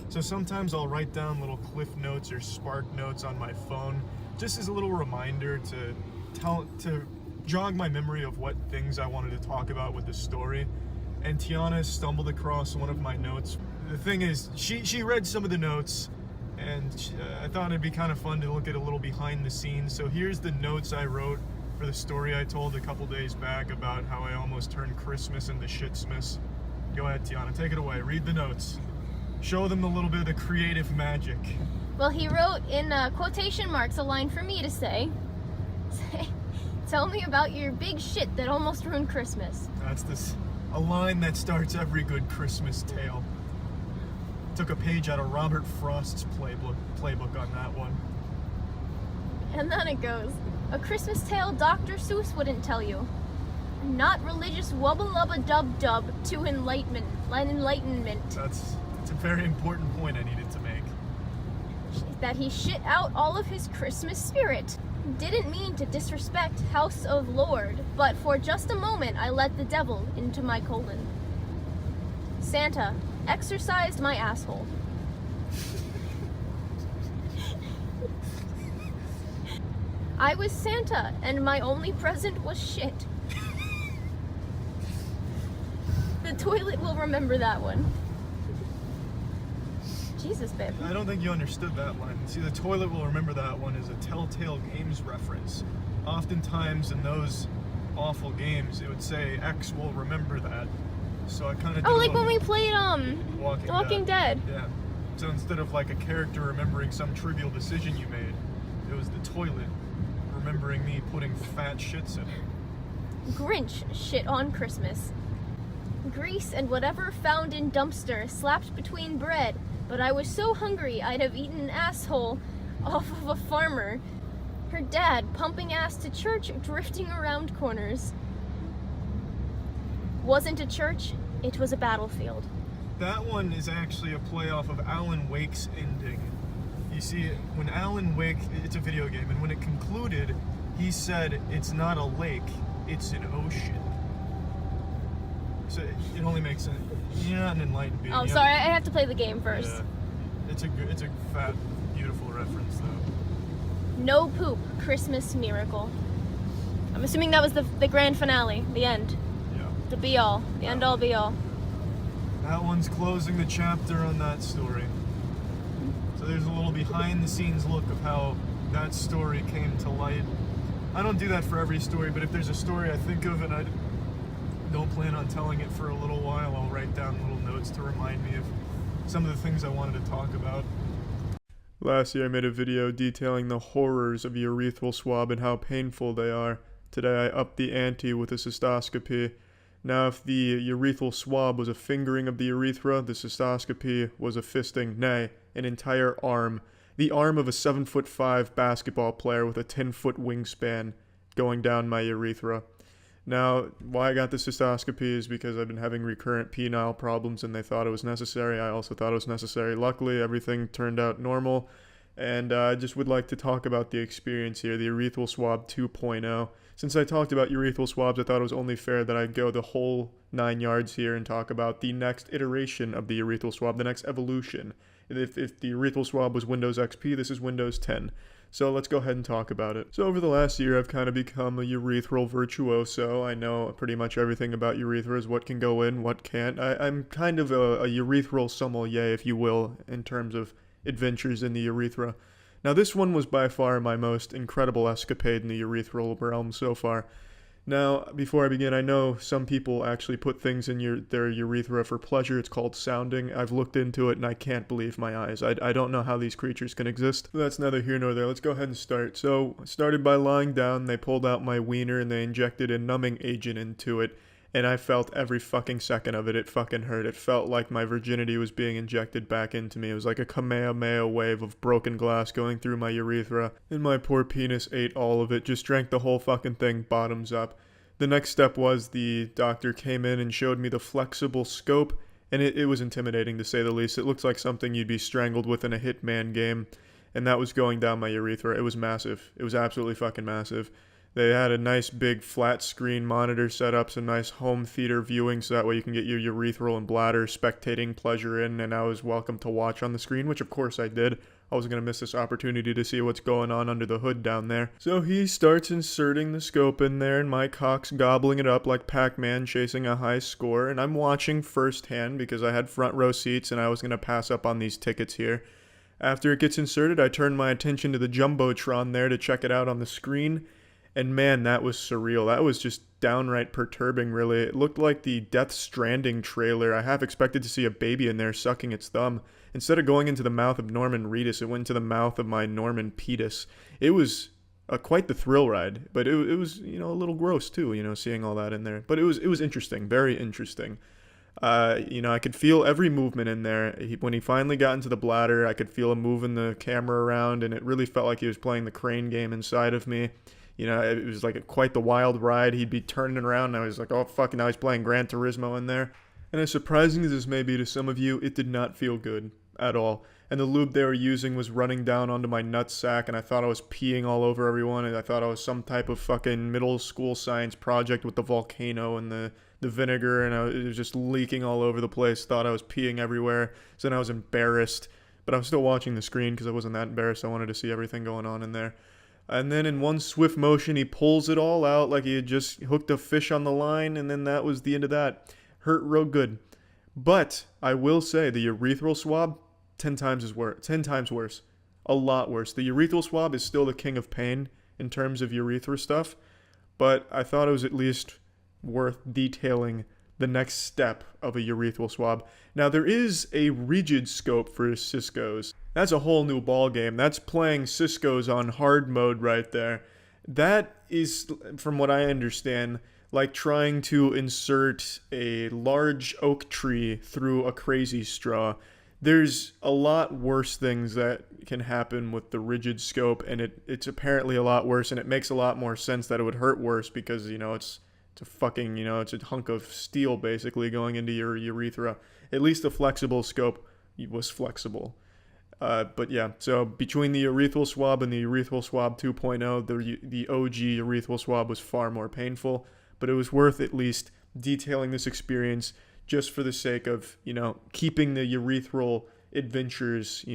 So sometimes I'll write down little cliff notes or spark notes on my phone, just as a little reminder to jog my memory of what things I wanted to talk about with the story. And Tiana stumbled across one of my notes. The thing is, she read some of the notes, and I thought it'd be kind of fun to look at a little behind the scenes. So here's the notes I wrote for the story I told a couple days back about how I almost turned Christmas into Shitsmas. Go ahead, Tiana, take it away. Read the notes. Show them a little bit of the creative magic. Well, he wrote in quotation marks a line for me to say, tell me about your big shit that almost ruined Christmas. That's a line that starts every good Christmas tale. Took a page out of Robert Frost's playbook on that one. And then it goes, a Christmas tale Dr. Seuss wouldn't tell you. Not religious wubba-lubba-dub-dub to enlightenment. That's a very important point I needed to make. That he shit out all of his Christmas spirit. Didn't mean to disrespect House of Lord, but for just a moment I let the devil into my colon. Santa exercised my asshole. I was Santa, and my only present was shit. The toilet will remember that one. Jesus, babe. I don't think you understood that line. See, the toilet will remember that one is a Telltale Games reference. Oftentimes in those awful games, it would say, X will remember that. So I kind of Oh, like when we played Walking Dead. Yeah. So instead of like a character remembering some trivial decision you made, it was the toilet remembering me putting fat shits in it. Grinch shit on Christmas. Grease and whatever found in dumpster slapped between bread, but I was so hungry I'd have eaten an asshole off of a farmer. Her dad pumping ass to church, drifting around corners. Wasn't a church, it was a battlefield. That one is actually a play off of Alan Wake's ending. You see, when Alan Wake, it's a video game, and when it concluded, he said it's not a lake, it's an ocean. So it only makes sense. You're not an enlightened being. Oh, sorry, I have to play the game first. Yeah. It's a fat, beautiful reference, though. No poop, Christmas miracle. I'm assuming that was the grand finale, the end. Yeah. The be all, the end all be all. That one's closing the chapter on that story. So there's a little behind the scenes look of how that story came to light. I don't do that for every story, but if there's a story I think of and I don't plan on telling it for a little while, I'll write down little notes to remind me of some of the things I wanted to talk about. Last year I made a video detailing the horrors of urethral swab and how painful they are. Today I upped the ante with a cystoscopy. Now if the urethral swab was a fingering of the urethra, the cystoscopy was a fisting, nay, an entire arm. The arm of a 7'5" basketball player with a 10-foot wingspan going down my urethra. Now, why I got the cystoscopy is because I've been having recurrent penile problems and they thought it was necessary. I also thought it was necessary. Luckily, everything turned out normal. And I just would like to talk about the experience here, the urethral swab 2.0. Since I talked about urethral swabs, I thought it was only fair that I'd go the whole 9 yards here and talk about the next iteration of the urethral swab, the next evolution. If the urethral swab was Windows XP, this is Windows 10. So let's go ahead and talk about it. So over the last year, I've kind of become a urethral virtuoso. I know pretty much everything about urethras, what can go in, what can't. I'm kind of a urethral sommelier, if you will, in terms of adventures in the urethra. Now this one was by far my most incredible escapade in the urethral realm so far. Now, before I begin, I know some people actually put things in their urethra for pleasure. It's called sounding. I've looked into it and I can't believe my eyes. I don't know how these creatures can exist. That's neither here nor there. Let's go ahead and start. So, I started by lying down. They pulled out my wiener and they injected a numbing agent into it. And I felt every fucking second of it. It fucking hurt. It felt like my virginity was being injected back into me. It was like a Kamehameha wave of broken glass going through my urethra. And my poor penis ate all of it. Just drank the whole fucking thing bottoms up. The next step was the doctor came in and showed me the flexible scope. And it was intimidating to say the least. It looks like something you'd be strangled with in a Hitman game. And that was going down my urethra. It was massive. It was absolutely fucking massive. They had a nice big flat screen monitor set up, some nice home theater viewing, so that way you can get your urethral and bladder spectating pleasure in, and I was welcome to watch on the screen, which of course I did. I wasn't going to miss this opportunity to see what's going on under the hood down there. So he starts inserting the scope in there, and my cock's gobbling it up like Pac-Man chasing a high score, and I'm watching firsthand because I had front row seats and I was going to pass up on these tickets here. After it gets inserted, I turn my attention to the Jumbotron there to check it out on the screen. And man, that was surreal. That was just downright perturbing, really. It looked like the Death Stranding trailer. I half expected to see a baby in there sucking its thumb. Instead of going into the mouth of Norman Reedus, it went into the mouth of my Norman Petus. It was quite the thrill ride, but it was, a little gross too, seeing all that in there. But it was interesting, very interesting. I could feel every movement in there. When he finally got into the bladder, I could feel him moving the camera around, and it really felt like he was playing the crane game inside of me. It was like quite the wild ride. He'd be turning around, and I was like, oh, fuck, now he's playing Gran Turismo in there. And as surprising as this may be to some of you, it did not feel good at all. And the lube they were using was running down onto my nutsack, and I thought I was peeing all over everyone, and I thought I was some type of fucking middle school science project with the volcano and the vinegar, and it was just leaking all over the place. Thought I was peeing everywhere. So then I was embarrassed, but I was still watching the screen because I wasn't that embarrassed. I wanted to see everything going on in there. And then in one swift motion, he pulls it all out like he had just hooked a fish on the line, and then that was the end of that. Hurt real good. But I will say the urethral swab, 10 times worse. A lot worse. The urethral swab is still the king of pain in terms of urethra stuff, but I thought it was at least worth detailing the next step of a urethral swab. Now, there is a rigid scope for Cisco's. That's a whole new ball game. That's playing Cisco's on hard mode right there. That is, from what I understand, like trying to insert a large oak tree through a crazy straw. There's a lot worse things that can happen with the rigid scope, and it's apparently a lot worse, and it makes a lot more sense that it would hurt worse because, it's a fucking, it's a hunk of steel basically going into your urethra. At least the flexible scope was flexible. But yeah, so between the urethral swab and the urethral swab 2.0, the OG urethral swab was far more painful, but it was worth at least detailing this experience just for the sake of, keeping the urethral adventures,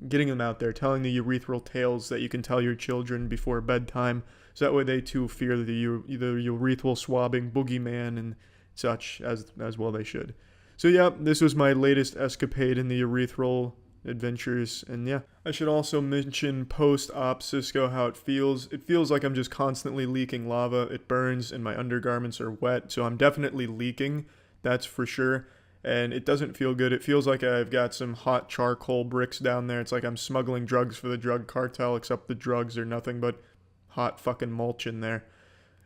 getting them out there, telling the urethral tales that you can tell your children before bedtime, so that way they too fear the urethral swabbing boogeyman and such, as well they should. So yeah, this was my latest escapade in the urethral adventures, and yeah, I should also mention post-op Cisco how it feels. It feels like I'm just constantly leaking lava. It burns and my undergarments are wet, so I'm definitely leaking, that's for sure. And it doesn't feel good. It feels like I've got some hot charcoal bricks down there. It's like I'm smuggling drugs for the drug cartel, except the drugs are nothing but hot fucking mulch in there.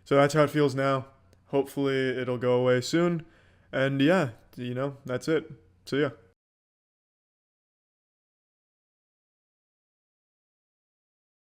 So that's how it feels now. Hopefully it'll go away soon. And yeah, that's it. So yeah.